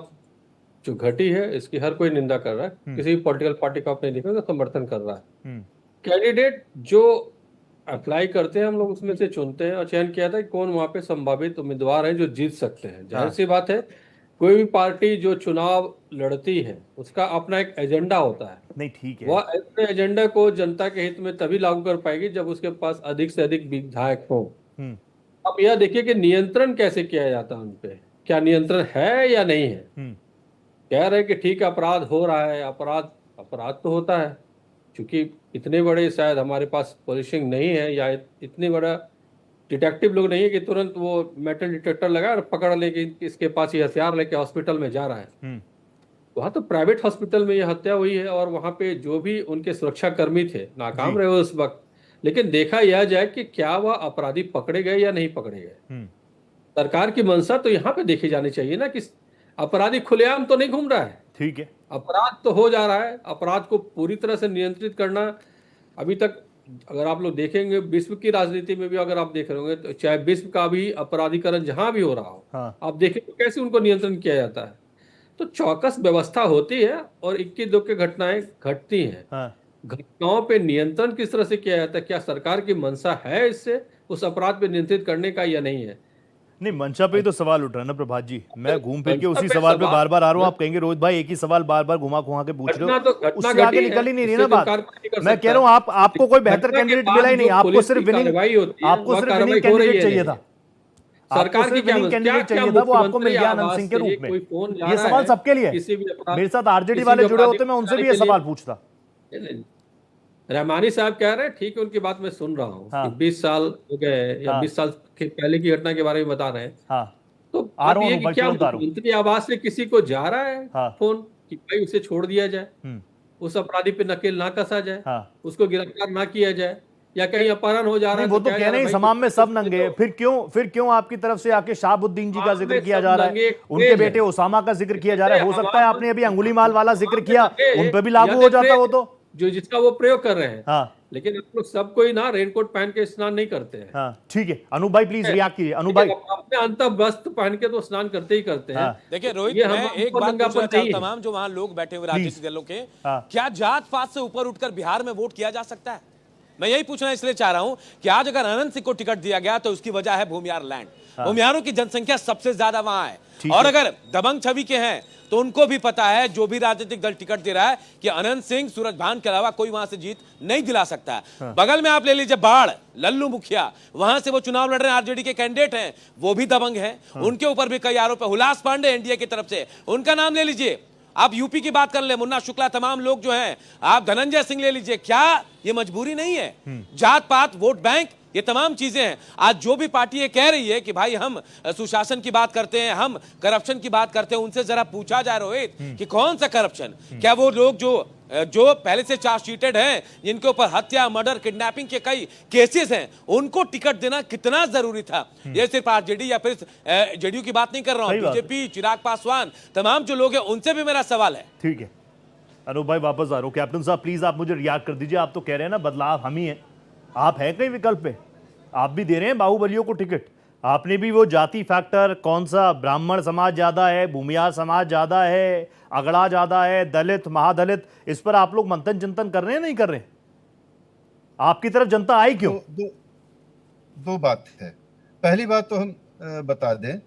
जो घटी है इसकी हर कोई निंदा कर रहा है, किसी भी पॉलिटिकल पार्टी को आपने देखा तो समर्थन कर रहा है। कैंडिडेट जो अप्लाई करते हैं हम लोग उसमें से चुनते हैं और चयन किया था कि कौन वहां पे संभावित उम्मीदवार हैं जो जीत सकते हैं। जाहिर सी बात है, कोई भी पार्टी जो चुनाव लड़ती है उसका अपना एक एजेंडा होता है। नहीं ठीक है, वह अपने एजेंडा को जनता के हित में तभी लागू कर पाएगी जब उसके पास अधिक से अधिक विधायक हो। अब यह देखिए कि नियंत्रण कैसे किया जाता है उन पे, क्या नियंत्रण है या नहीं है। कह रहे कि ठीक अपराध हो रहा है, अपराध तो होता है, क्योंकि इतने बड़े शायद हमारे पास पुलिसिंग नहीं है या इतने बड़ा डिटेक्टिव लोग नहीं है कि तुरंत वो मेटल डिटेक्टर लगा और पकड़ ले कि इसके पास ये हथियार लेके हॉस्पिटल में जा रहा है। वहाँ तो प्राइवेट हॉस्पिटल में ये हत्या हुई है और वहाँ पे जो भी उनके सुरक्षा कर्मी थे नाकाम रहे उस वक्त। लेकिन देखा यह जाए कि क्या वह अपराधी पकड़े गए या नहीं पकड़े गए। सरकार की मंशा तो यहाँ पे देखी जानी चाहिए ना कि अपराधी खुलेआम तो नहीं घूम रहा है। ठीक है, अपराध तो हो जा रहा है। अपराध को पूरी तरह से नियंत्रित करना अभी तक, अगर आप लोग देखेंगे विश्व की राजनीति में भी अगर आप देख रहे होंगे तो चाहे विश्व का भी अपराधीकरण जहां भी हो रहा हो, आप देखें तो कैसे उनको नियंत्रण किया जाता है। तो चौकस व्यवस्था होती है और 21 के घटनाएं घटती हैं। घटनाओं पे नियंत्रण किस तरह से किया जाता है, क्या सरकार की मंशा है इससे उस अपराध पे नियंत्रित करने का या नहीं है। नहीं मंशा पे ही तो सवाल उठ रहा है ना प्रभात जी, मैं घूम फिर के उसी सवाल पे बार बार आ रहा हूँ। आप कहेंगे रोहित भाई एक ही सवाल बार बार घुमा घुमा के पूछ रहे हो, उससे आगे निकल ही नहीं रही ना बात। मैं कह रहा हूँ आपको कोई बेहतर कैंडिडेट मिला ही नहीं, आपको सिर्फ विनिंग कैंडिडेट चाहिए था, सरकार की विनिंग कैंडिडेट चाहिए था, वो आपको मिल गया आनंद सिंह के रूप में। ये सवाल सबके लिए, मेरे साथ आरजेडी वाले जुड़े होते मैं उनसे भी ये सवाल पूछता। रहमानी साहब कह रहे हैं, ठीक है, उनकी बात मैं सुन रहा हूँ कि 20 साल हो गए या 20 साल के पहले की घटना के बारे में बता रहे हैं। तो अब ये कि क्या मुख्यमंत्री आवास से किसी को जा रहा है फोन कि भाई उसे छोड़ दिया जाए, उस अपराधी पे नकेल ना कसा जाए, उसको गिरफ्तार ना किया जाए, या कहीं अपहरण हो जा रहा है। वो तो कह रहे हैं समाज में सब नंगे, फिर क्यों आपकी तरफ से आके शाहबुद्दीन जी का जिक्र किया जा रहा है, उनके बेटे ओसामा का जिक्र किया जा रहा है। हो सकता है आपने अभी अंगुलीमाल वाला जिक्र किया, उन पे भी लागू हो जाता वो तो, जो जिसका वो प्रयोग कर रहे हैं। लेकिन आप लोग सब कोई ना रेनकोट पहन के स्नान नहीं करते हैं। ठीक है, अनूप भाई प्लीज रिएक्ट कीजिए। अनूप भाई अपने अंतर वस्त्र पहन के तो स्नान करते ही करते हैं। देखिए रोहित, मैं एक बात पूछना चाहता हूं तमाम जो वहां लोग बैठे हुए राजनीतिक दलों के, क्या जात पात से ऊपर उठकर बिहार में वोट किया जा सकता है? मैं यही पूछना इसलिए चाह रहा हूं कि आज अगर अनंत सिंह को टिकट दिया गया तो उसकी वजह है भूमियार लैंड। भूमियारों की जनसंख्या सबसे ज्यादा वहां है, और अगर दबंग छवि के हैं तो उनको भी पता है, जो भी राजनीतिक दल टिकट दे रहा है, कि अनंत सिंह सूरज भान के अलावा कोई वहां से जीत नहीं दिला सकता है। बगल में आप ले लीजिए बाढ़, लल्लू मुखिया, वहां से वो चुनाव लड़ रहे हैं, आरजेडी के कैंडिडेट हैं, वो भी दबंग हैं। उनके ऊपर भी कई आरोप है। हुलास पांडे एनडीए की तरफ से, उनका नाम ले लीजिए। आप यूपी की बात कर ले, मुन्ना शुक्ला, तमाम लोग जो हैं, आप धनंजय सिंह ले लीजिए। क्या ये मजबूरी नहीं है? जात पात, वोट बैंक ये तमाम चीजें हैं। आज जो भी पार्टी ये कह रही है कि भाई हम सुशासन की बात करते हैं, हम करप्शन की बात करते हैं, उनसे जरा पूछा जाए रोहित कि कौन सा करप्शन, क्या वो लोग जो पहले से चार्जशीटेड हैं, जिनके ऊपर हत्या, मर्डर, किडनैपिंग के कई केसेस हैं, उनको टिकट देना कितना जरूरी था? ये सिर्फ आरजेडी या फिर जेडीयू की बात नहीं कर रहा हूं, बीजेपी, चिराग पासवान, तमाम जो लोग हैं उनसे भी मेरा सवाल है। ठीक है अनूप भाई, वापस आ रहा हूं। कैप्टन साहब प्लीज आप मुझे रिएक्ट कर दीजिए। आप तो कह रहे हैं ना बदलाव हम ही हैं, आप हैं कहीं विकल्प पे? आप भी दे रहे हैं बाहुबलियों को टिकट। आपने भी वो जाति फैक्टर, कौन सा ब्राह्मण समाज ज्यादा है, भूमियार समाज ज्यादा है, अगड़ा ज्यादा है, दलित, महादलित, इस पर आप लोग मंथन चिंतन कर रहे हैं नहीं कर रहे? आपकी तरफ जनता आई क्यों? दो बात है। पहली बात तो हम बता दें,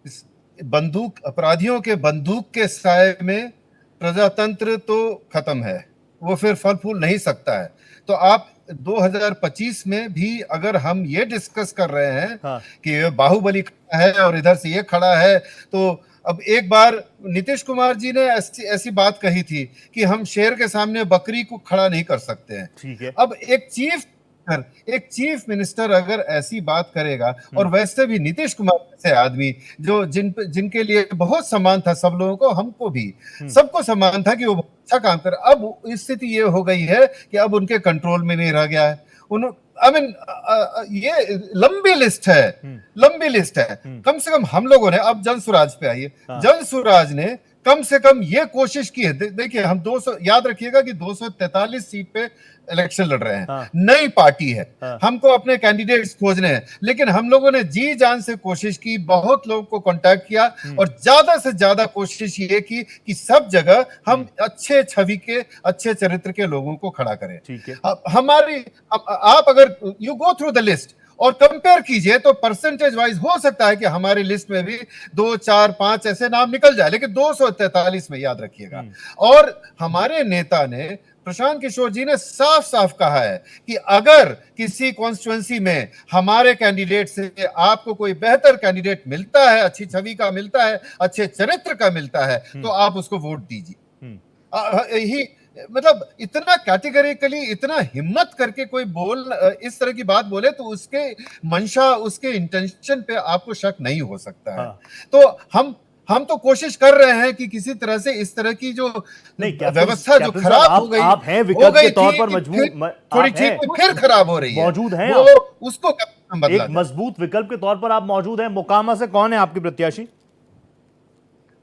इस बंदूक, अपराधियों के बंदूक के साए में प्रजातंत्र तो खत्म है, वो फिर फल फूल नहीं सकता है। तो आप 2025 में भी अगर हम ये डिस्कस कर रहे हैं कि बाहुबली खड़ा है और इधर से ये खड़ा है, तो अब एक बार नीतीश कुमार जी ने ऐसी बात कही थी कि हम शेर के सामने बकरी को खड़ा नहीं कर सकते हैं। ठीक है। अब एक चीफ मिनिस्टर अगर ऐसी बात करेगा, और वैसे भी नीतीश कुमार जैसे आदमी जो जिनके लिए बहुत सम्मान था, सब लोगों को, हमको भी, सबको सम्मान था कि वो अच्छा काम करे, अब स्थिति ये हो गई है कि अब उनके कंट्रोल में नहीं रह गया है। ये लंबी लिस्ट है। कम से कम हम लोगों ने, अब जनसुराज पे आइए, जनसुराज ने कम से कम ये कोशिश की है। देखिए हम 200, याद रखिएगा कि 243 सीट पे इलेक्शन लड़ रहे हैं, नई पार्टी है, हमको अपने कैंडिडेट्स खोजने हैं, लेकिन हम लोगों ने जी जान से कोशिश की, बहुत लोगों को कांटेक्ट किया और ज्यादा से ज्यादा कोशिश ये की कि सब जगह हम अच्छे छवि के, अच्छे चरित्र के लोगों को खड़ा करें। ठीक है। आप अगर you go through the list और कंपेयर कीजिए तो परसेंटेज वाइज हो सकता है कि हमारी लिस्ट में भी 2, 4, 5 ऐसे नाम निकल जाए, लेकिन 243 में, याद रखिएगा। और हमारे नेता ने, प्रशांत किशोर जी ने साफ साफ कहा है कि अगर किसी कॉन्स्टिट्यूएंसी में हमारे कैंडिडेट से आपको कोई बेहतर कैंडिडेट मिलता है, अच्छी छवि का मिलता है, अच्छे चरित्र का मिलता है, तो आप उसको वोट दीजिए। यही मतलब इतना कैटेगरिकली, इतना हिम्मत करके कोई इस तरह की बात बोले तो उसके मंशा, उसके इंटेंशन पे आपको शक नहीं हो सकता है। तो हम तो कोशिश कर रहे हैं कि किसी तरह से इस तरह की जो व्यवस्था जो खराब हो गई, आप हैं विकल्प के तौर पर मजबूत, थोड़ी ठीक फिर खराब हो रही है, मौजूद हैं, उसको एक मजबूत विकल्प के तौर पर आप मौजूद हैं। मोकामा से कौन है आपके प्रत्याशी?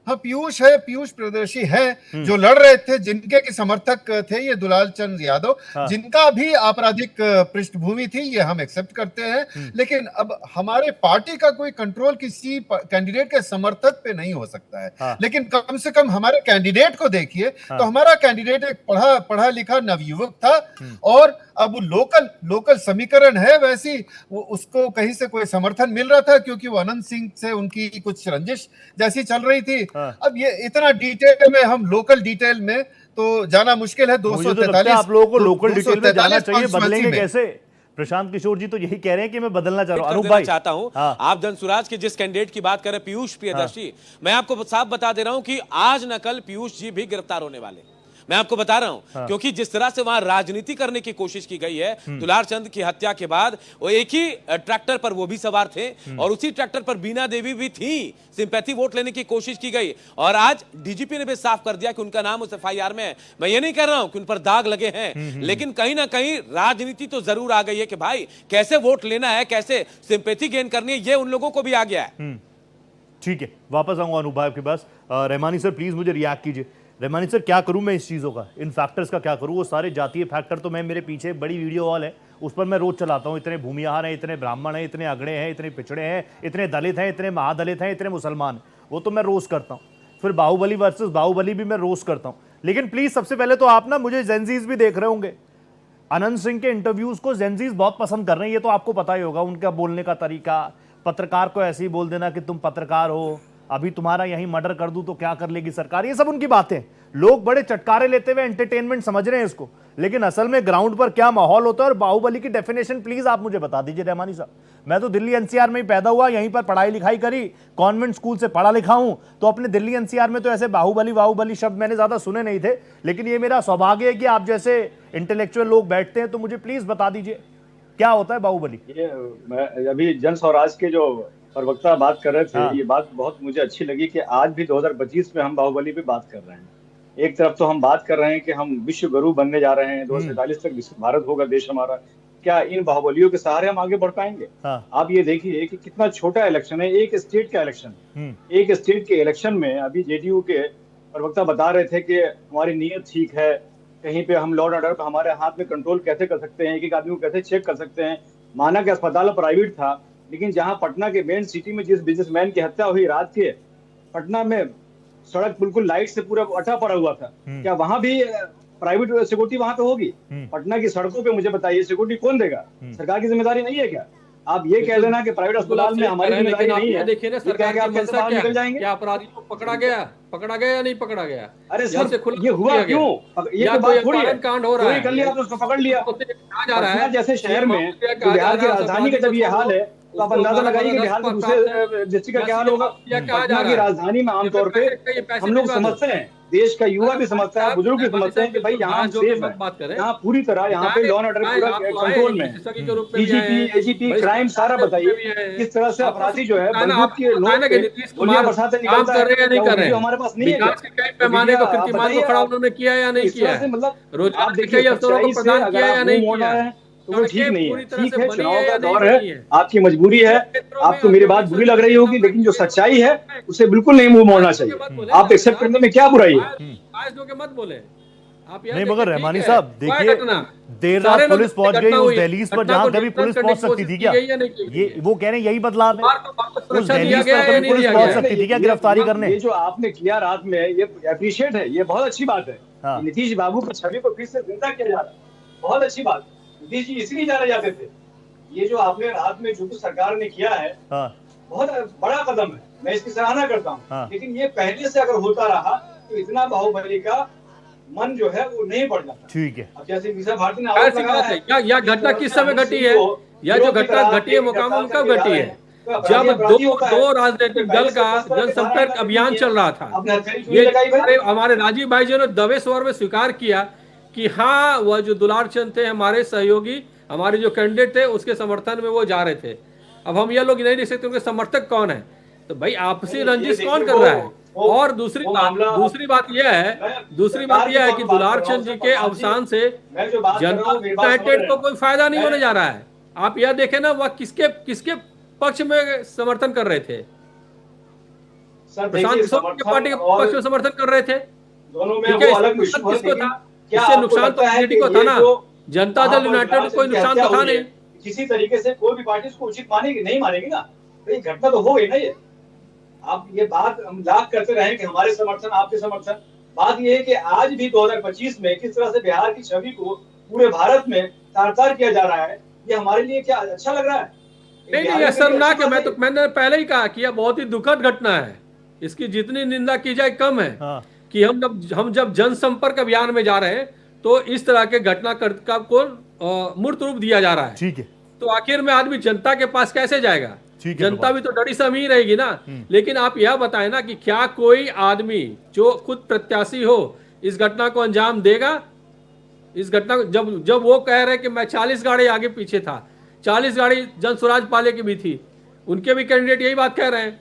हाँ, पीयूष है, पीयूष प्रियदर्शी है, जो लड़ रहे थे, जिनके के समर्थक थे ये दुलाल चंद यादव, जिनका भी आपराधिक पृष्ठभूमि थी, ये हम एक्सेप्ट करते हैं। लेकिन अब हमारे पार्टी का कोई कंट्रोल किसी कैंडिडेट के समर्थक पे नहीं हो सकता है। लेकिन कम से कम हमारे कैंडिडेट को देखिए, तो हमारा कैंडिडेट एक पढ़ा लिखा नवयुवक था, और अब लोकल समीकरण है वैसी, उसको कहीं से कोई समर्थन मिल रहा था क्योंकि वो अनंत सिंह से उनकी कुछ रंजिश जैसी चल रही थी। अब ये इतना डिटेल में, हम लोकल डिटेल में तो जाना मुश्किल है। 243 आप लोगों को लोकल डिटेल में जाना चाहिए, बदलेंगे कैसे? प्रशांत किशोर जी तो यही कह रहे हैं कि मैं बदलना चाह रहा हूं। अनूप भाई चाहता हूं, आप जनसुराज के जिस कैंडिडेट की बात कर रहे हैं, पीयूष प्रियदर्शी, मैं आपको साफ बता दे रहा हूं कि आज न कल पीयूष जी भी गिरफ्तार होने वाले, मैं आपको बता रहा हूं। क्योंकि जिस तरह से वहां राजनीति करने की कोशिश की गई है, दुलार चंद की हत्या के बाद वो एक ही ट्रैक्टर पर वो भी सवार थे, और उसी ट्रैक्टर पर बीना देवी भी थी, सिंपैथी वोट लेने की कोशिश की गई, और आज डीजीपी ने भी साफ कर दिया कि उनका नाम उस एफआईआर में है। मैं ये नहीं कह रहा हूं कि उन पर दाग लगे हैं, लेकिन कहीं ना कहीं राजनीति तो जरूर आ गई है कि भाई कैसे वोट लेना है, कैसे सिंपैथी गेन करनी है, ये उन लोगों को भी आ गया है। ठीक है, वापस आऊंगा अनूप भाई के पास। रहमानी सर प्लीज मुझे रिएक्ट कीजिए। रहमानी सर, क्या करूं मैं इस चीज़ों का, इन फैक्टर्स का क्या करूं? वो सारे जातीय फैक्टर तो मैं, मेरे पीछे बड़ी वीडियो वॉल है, उस पर मैं रोज चलाता हूं। इतने भूमिहार हैं, इतने ब्राह्मण हैं, इतने अगड़े हैं, इतने पिछड़े हैं, इतने दलित हैं, इतने महादलित हैं, इतने मुसलमान, वो तो मैं रोज करता हूं। फिर बाहुबली वर्सेस बाहुबली भी मैं रोज करता हूं। लेकिन प्लीज सबसे पहले तो आप ना, मुझे जेनजीज भी देख रहे होंगे, अनंत सिंह के इंटरव्यूज को जेनजीज बहुत पसंद कर रहे हैं, ये तो आपको पता ही होगा। उनका बोलने का तरीका, पत्रकार को ऐसे ही बोल देना कि तुम पत्रकार हो, अभी तुम्हारा यहीं मर्डर कर दूं तो क्या कर लेगी सरकार, ये सब उनकी बातें। लोग बड़े चटकारे लेते हुए एंटरटेनमेंट समझ रहे हैं इसको, लेकिन असल में ग्राउंड पर क्या माहौल होता है। और बाहुबली की डेफिनेशन प्लीज आप मुझे बता दीजिए रहमानी साहब। मैं तो दिल्ली एनसीआर में ही पैदा हुआ, यहीं पर पढ़ाई लिखाई करी, कॉन्वेंट स्कूल से पढ़ा लिखा हूं, तो अपने दिल्ली एनसीआर में तो ऐसे बाहुबली शब्द मैंने ज्यादा सुने नहीं थे। लेकिन ये मेरा सौभाग्य है कि आप जैसे इंटेलेक्चुअल लोग बैठते हैं, तो मुझे प्लीज बता दीजिए क्या होता है बाहुबली? ये अभी जन स्वराज के जो प्रवक्ता बात कर रहे थे, हाँ। ये बात बहुत मुझे अच्छी लगी कि आज भी 2025 में हम बाहुबली पे बात कर रहे हैं। एक तरफ तो हम बात कर रहे हैं कि हम विश्व गुरु बनने जा रहे हैं, 2047 तक विश्व भारत होगा देश हमारा। क्या इन बाहुबलियों के सहारे हम आगे बढ़ पाएंगे? हाँ। आप ये देखिए कि कितना छोटा इलेक्शन है, एक स्टेट का इलेक्शन। एक स्टेट के इलेक्शन में अभी जेडीयू के प्रवक्ता बता रहे थे कि हमारी नीयत ठीक है, कहीं पे हम लॉ एंड ऑर्डर पर हमारे हाथ में कंट्रोल कैसे कर सकते हैं, एक एक आदमी को कैसे चेक कर सकते हैं। माना कि अस्पताल प्राइवेट था, लेकिन जहां पटना के मेन सिटी में जिस बिजनेसमैन की हत्या हुई रात के, पटना में सड़क बिल्कुल लाइट से पूरा अटा पड़ा हुआ था। क्या वहां भी प्राइवेट सिक्योरिटी वहां पे होगी? पटना की सड़कों पे मुझे बताइए सिक्योरिटी कौन देगा? सरकार की जिम्मेदारी नहीं है क्या? आप ये कह देना कि प्राइवेट अस्पताल में हमारी जिम्मेदारी नहीं है, देखिए ना ये कह सरकार के की आप कैसे मंशा बाहर क्या निकल है? जाएंगे? क्या अपराधी को पकड़ा गया या नहीं पकड़ा गया? अरे यहाँ से सर, खुला ये हुआ किया गया। क्यों? ये या तो कोई बात थोड़ी है। अपहरण कांड हो रहा चोरी है, कर लिया आपने, उसको पकड़ लिया। तो कहा जा रहा पटना है जैसे शहर में, जो बिहार की राजधानी का जब ये हाल है, तो आप अंदाजा लगाइए कि बिहार के दूसरे डिस्ट्रिक्ट का क्या हाल होगा। पटना की राजधानी में आमतौर पे हम लोग समझते हैं, देश का युवा भी समझता है, बुजुर्ग भी समझते हैं कि भाई यहाँ हम सेफ है, यहाँ पूरी तरह यहाँ पे लॉ एंड ऑर्डर पूरा कंट्रोल में है। डीजीपी, एजीपी, क्राइम सारा बताइए किस तरह से अपराधी जो है बंदूक के नोक पे गोलियां बरसाते निकलता है, क्या वो वीडियो हमारे पास नहीं है क्या? विकास के कई पैमाने को कीर्तिमान को खड़ा उन्होंने किया या नहीं इस किया तरह से है? मतलब रोजगार आप के देखिए कई अवसरों को सच्चाई से प्रदान अगर किया आप या मुंह नहीं मोड़ किया रहे है? हैं तो वो ठीक नहीं है। पूरी तरह ठीक से है, बनी चुनाव है का या नहीं दौर है, बनी है? आपकी मजबूरी है, आपको मेरी बात बुरी लग रही होगी, लेकिन जो सच्चाई है उसे बिल्कुल नहीं मुंह मोड़ना चाहिए। आप एक्सेप्ट करने में क्या बुराई है? आज जो के मत बोले आप नहीं, मगर रहमानी साहब देखिए, देर रात पुलिस पहुंच गई उस दहलीज पर जहां कभी पुलिस पहुंच सकती थी क्या? ये वो कह रहे हैं यही बदलाव है, उस दहलीज पर कभी पुलिस पहुंच सकती थी क्या गिरफ्तारी करने? ये जो आपने किया रात में, ये अप्रिशिएट है, ये बहुत अच्छी बात है। हाँ। नीतीश बाबू की छवि को फिर से जिंदा किया जा रहा है, बहुत अच्छी बात। नीतीश जी इसलिए जाने जाते थे। ये जो आपने रात में जो कुछ सरकार ने किया है, बहुत बड़ा कदम है, मैं इसकी सराहना करता हूँ। लेकिन ये पहले से अगर होता रहा तो इतना बाहुबली का मन जो है वो नहीं बढ़ जाता। ठीक है। अब जैसे मीसा भारती ने आरोप लगाया है, या घटना किस समय घटी है, या जो घटना घटी है मोकामा में कब घटी है? जब दो राजनीतिक दल का जनसंपर्क अभियान चल रहा था। ये हमारे राजीव भाई जी ने दबे स्वर में स्वीकार किया कि हाँ, वह जो दुलार चंद थे हमारे सहयोगी, हमारे जो कैंडिडेट थे उसके समर्थन में वो जा रहे थे। अब हम ये लोग नहीं देख सकते उनके समर्थक कौन है। तो भाई आपसी रंजिश कौन कर रहा है? और दूसरी बात यह है कि दुलार चंद जी के अवसान से जनता यूनाइटेड को कोई फायदा नहीं होने जा रहा है। आप यह देखें ना, वह किसके पक्ष में समर्थन कर रहे थे? प्रशांत किशोर के पार्टी के पक्ष में समर्थन कर रहे थे। दोनों में वो अलग किसको था? इससे नुकसान तो बीजेडी को था ना, जनता दल यूनाइटेड को कोई नुकसान तो था नहीं। किसी तरीके से कोई भी पार्टी इसको उचित मानेगी नहीं, मानेगी ना, तो ये घटना तो हो गई ना। ये आप ये बात हम लाख करते रहे कि हमारे समर्थन आपके समर्थन, बात ये है कि आज भी 2025 में किस तरह से बिहार की छवि को पूरे भारत में तार-तार किया जा रहा है, ये हमारे लिए क्या अच्छा लग रहा है? नहीं, शर्मनाक है। मैंने पहले ही कहा कि यह बहुत ही दुखद घटना है, इसकी जितनी निंदा की जाए कम है। कि हम जब जनसंपर्क अभियान में जा रहे हैं तो इस तरह के घटना को मूर्त रूप दिया जा रहा है। ठीक है। तो आखिर में आदमी जनता के पास कैसे जाएगा? जनता भी तो डरी समी रहेगी ना। लेकिन आप यह बताएं ना कि क्या कोई आदमी जो खुद प्रत्याशी हो इस घटना को अंजाम देगा? इस घटना को जब वो कह रहे कि मैं 40 गाड़ी आगे पीछे था, 40 गाड़ी जन स्वराज पाले की भी थी, उनके भी कैंडिडेट यही बात कह रहे हैं।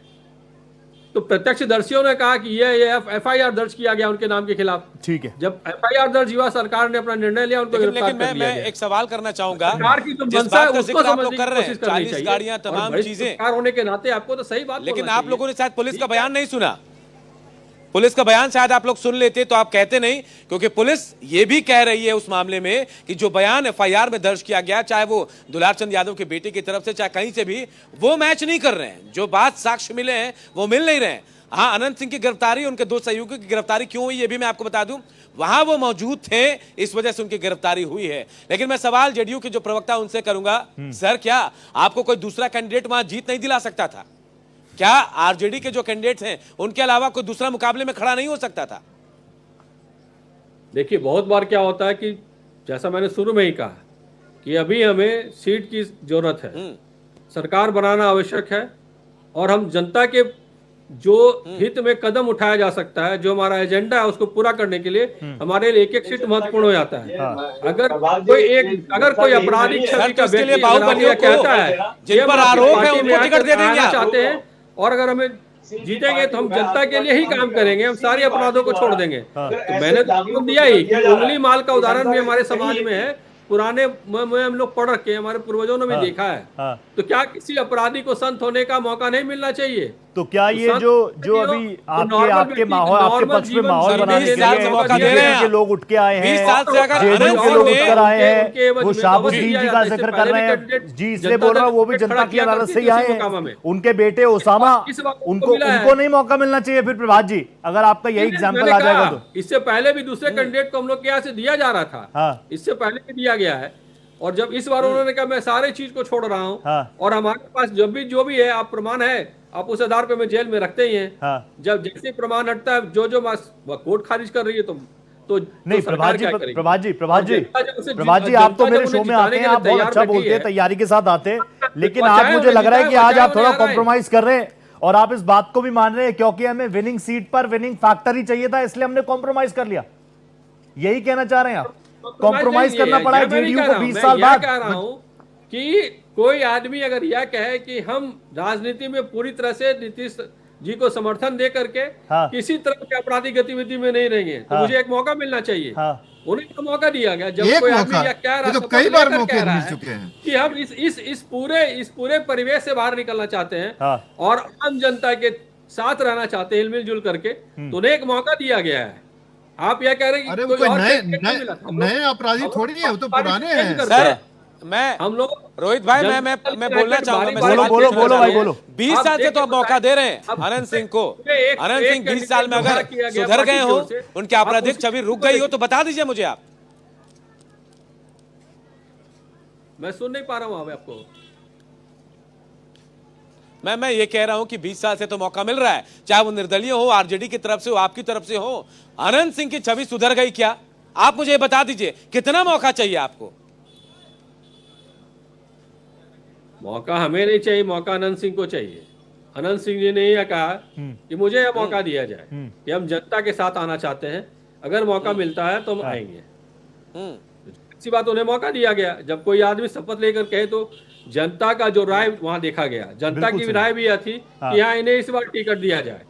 तो प्रत्यक्षदर्शियों ने कहा कि ये एफआईआर दर्ज किया गया उनके नाम के खिलाफ। ठीक है। जब एफआईआर दर्ज हुआ, सरकार ने अपना निर्णय लिया, उनको गिरफ्तार कर लिया गया। एक सवाल करना चाहूंगा, सरकार की जो मंशा है उसको समझने की कोशिश करनी चाहिए। 40 गाड़ियां, तमाम चीजें, सरकार होने के नाते आपको तो सही बात, लेकिन आप लोगों ने शायद पुलिस का बयान नहीं सुना। पुलिस का बयान शायद आप लोग सुन लेते तो आप कहते नहीं, क्योंकि पुलिस ये भी कह रही है उस मामले में कि जो बयान एफआईआर में दर्ज किया गया, चाहे वो दुलार चंद यादव के बेटे की तरफ से चाहे कहीं से भी, वो मैच नहीं कर रहे हैं। जो बात साक्ष्य मिले हैं वो मिल नहीं रहे हैं। हाँ, अनंत सिंह की गिरफ्तारी, उनके 2 सहयोगियों की गिरफ्तारी क्यों हुई ये भी मैं आपको बता दूं, वहां वो मौजूद थे, इस वजह से उनकी गिरफ्तारी हुई है। लेकिन मैं सवाल जेडीयू के जो प्रवक्ता उनसे करूंगा, सर क्या आपको कोई दूसरा कैंडिडेट वहां जीत नहीं दिला सकता था? क्या आरजेडी के जो कैंडिडेट हैं उनके अलावा कोई दूसरा मुकाबले में खड़ा नहीं हो सकता था? देखिए, बहुत बार क्या होता है कि जैसा मैंने शुरू में ही कहा कि अभी हमें सीट की जरूरत है, सरकार बनाना आवश्यक है, और हम जनता के जो हित में कदम उठाया जा सकता है, जो हमारा एजेंडा है उसको पूरा करने के लिए हमारे लिए एक एक सीट महत्वपूर्ण हो जाता है। अगर कोई आपराधिक छवि का इसके लिए व्यक्ति बाहुबलियों को कहता है जिन पर आरोप है उनको टिकट दे देंगे आप। चाहते हैं और अगर हमें जीतेंगे तो हम जनता के लिए ही काम करेंगे, हम सारे अपराधों को छोड़ देंगे। तो मैंने तो दिया ही कि उंगली माल का उदाहरण भी हमारे समाज में है, पुराने में हम लोग पढ़ रखे हैं, हमारे पूर्वजों ने भी देखा है। तो क्या किसी अपराधी को संत होने का मौका नहीं मिलना चाहिए? तो क्या ये जो अभी आपके माहौल, आपके पक्ष में माहौल बनाने के लिए मौका दे रहे हैं लोग उठ के आए हैं, 20 साल से अगर जेडीयू के लोग उठ कर आए हैं, उनके वो शाहबुद्दीन जी का जिक्र कर रहे हैं जी, इसलिए बोल रहा हूँ वो भी जनता की अदालत से ही आए हैं। उनके बेटे ओसामा, उनको नहीं मौका मिलना चाहिए फिर प्रभात जी, अगर आपका यही एग्जाम्पल आ जाएगा तो? इससे पहले भी दूसरे कैंडिडेट को हम लोग के यहाँ से दिया जा रहा था, इससे पहले भी दिया गया है। और जब इस बार उन्होंने कहा मैं सारे चीज को छोड़ रहा हूँ और हमारे पास जब भी जो भी है आप प्रमाण है, आप उस आधार पे हमें जेल में रखते ही हैं। जब जैसे प्रमाण हटता है, जो कोर्ट खारिज कर रही है तो नहीं प्रभात जी आप तो मेरे शो में आते हैं, आप बहुत अच्छा बोलते हैं, तैयारी के साथ आते हैं, लेकिन आज मुझे लग रहा है कि आज आप थोड़ा कॉम्प्रोमाइज कर रहे हैं और आप इस बात को भी मान रहे हैं क्योंकि हमें विनिंग सीट पर विनिंग फैक्टर ही चाहिए था, इसलिए हमने कॉम्प्रोमाइज कर लिया। यही कहना चाह रहे हैं आप? कॉम्प्रोमाइज करना पड़ा है जेडीयू को 20 साल बाद। कह रहा हूं कि कोई आदमी अगर यह कहे कि हम राजनीति में पूरी तरह से नीतीश जी को समर्थन दे करके किसी तरह की आपराधिक गतिविधि में नहीं रहेंगे, तो मुझे एक मौका मिलना चाहिए। उन्हें तो मौका दिया गया। जब कोई आदमी यह कह रहा है, कई बार मौके मिल चुके हैं कि हम इस पूरे परिवेश से बाहर निकलना चाहते हैं और आम जनता के साथ रहना चाहते हैं मिलजुल करके, तो उन्हें एक मौका दिया गया है। आप यह कह रहे हैं कि कोई नए अपराधी थोड़ी है, वो तो पुराने हैं। सर हम लोग रोहित भाई मैं बोलना चाहूंगा, बोलो भाई बोलो। 20 साल से तो आप मौका दे रहे हैं अनंत सिंह को। अनंत सिंह 20 साल में अगर सुधर गए हो, उनकी आपराधिक छवि रुक गई हो तो बता दीजिए मुझे आप। मैं सुन नहीं पा रहा हूं आपको। मैं ये कह रहा हूं कि 20 साल से तो मौका मिल रहा है, चाहे वो निर्दलीय हो, आरजेडी की तरफ से हो, आपकी तरफ से हो। अनंत सिंह की छवि सुधर गई क्या? आप मुझे बता दीजिए, कितना मौका चाहिए आपको? मौका हमें नहीं चाहिए, मौका अनंत सिंह को चाहिए। अनंत सिंह जी ने यह कहा कि मुझे यह मौका दिया जाए कि हम जनता के साथ आना चाहते हैं, अगर मौका मिलता है तो हम आएंगे। इसी बात उन्हें मौका दिया गया। जब कोई आदमी शपथ लेकर कहे तो जनता का जो राय वहां देखा गया, जनता की राय भी यह थी कि यहाँ इन्हें इस बार टिकट दिया जाए।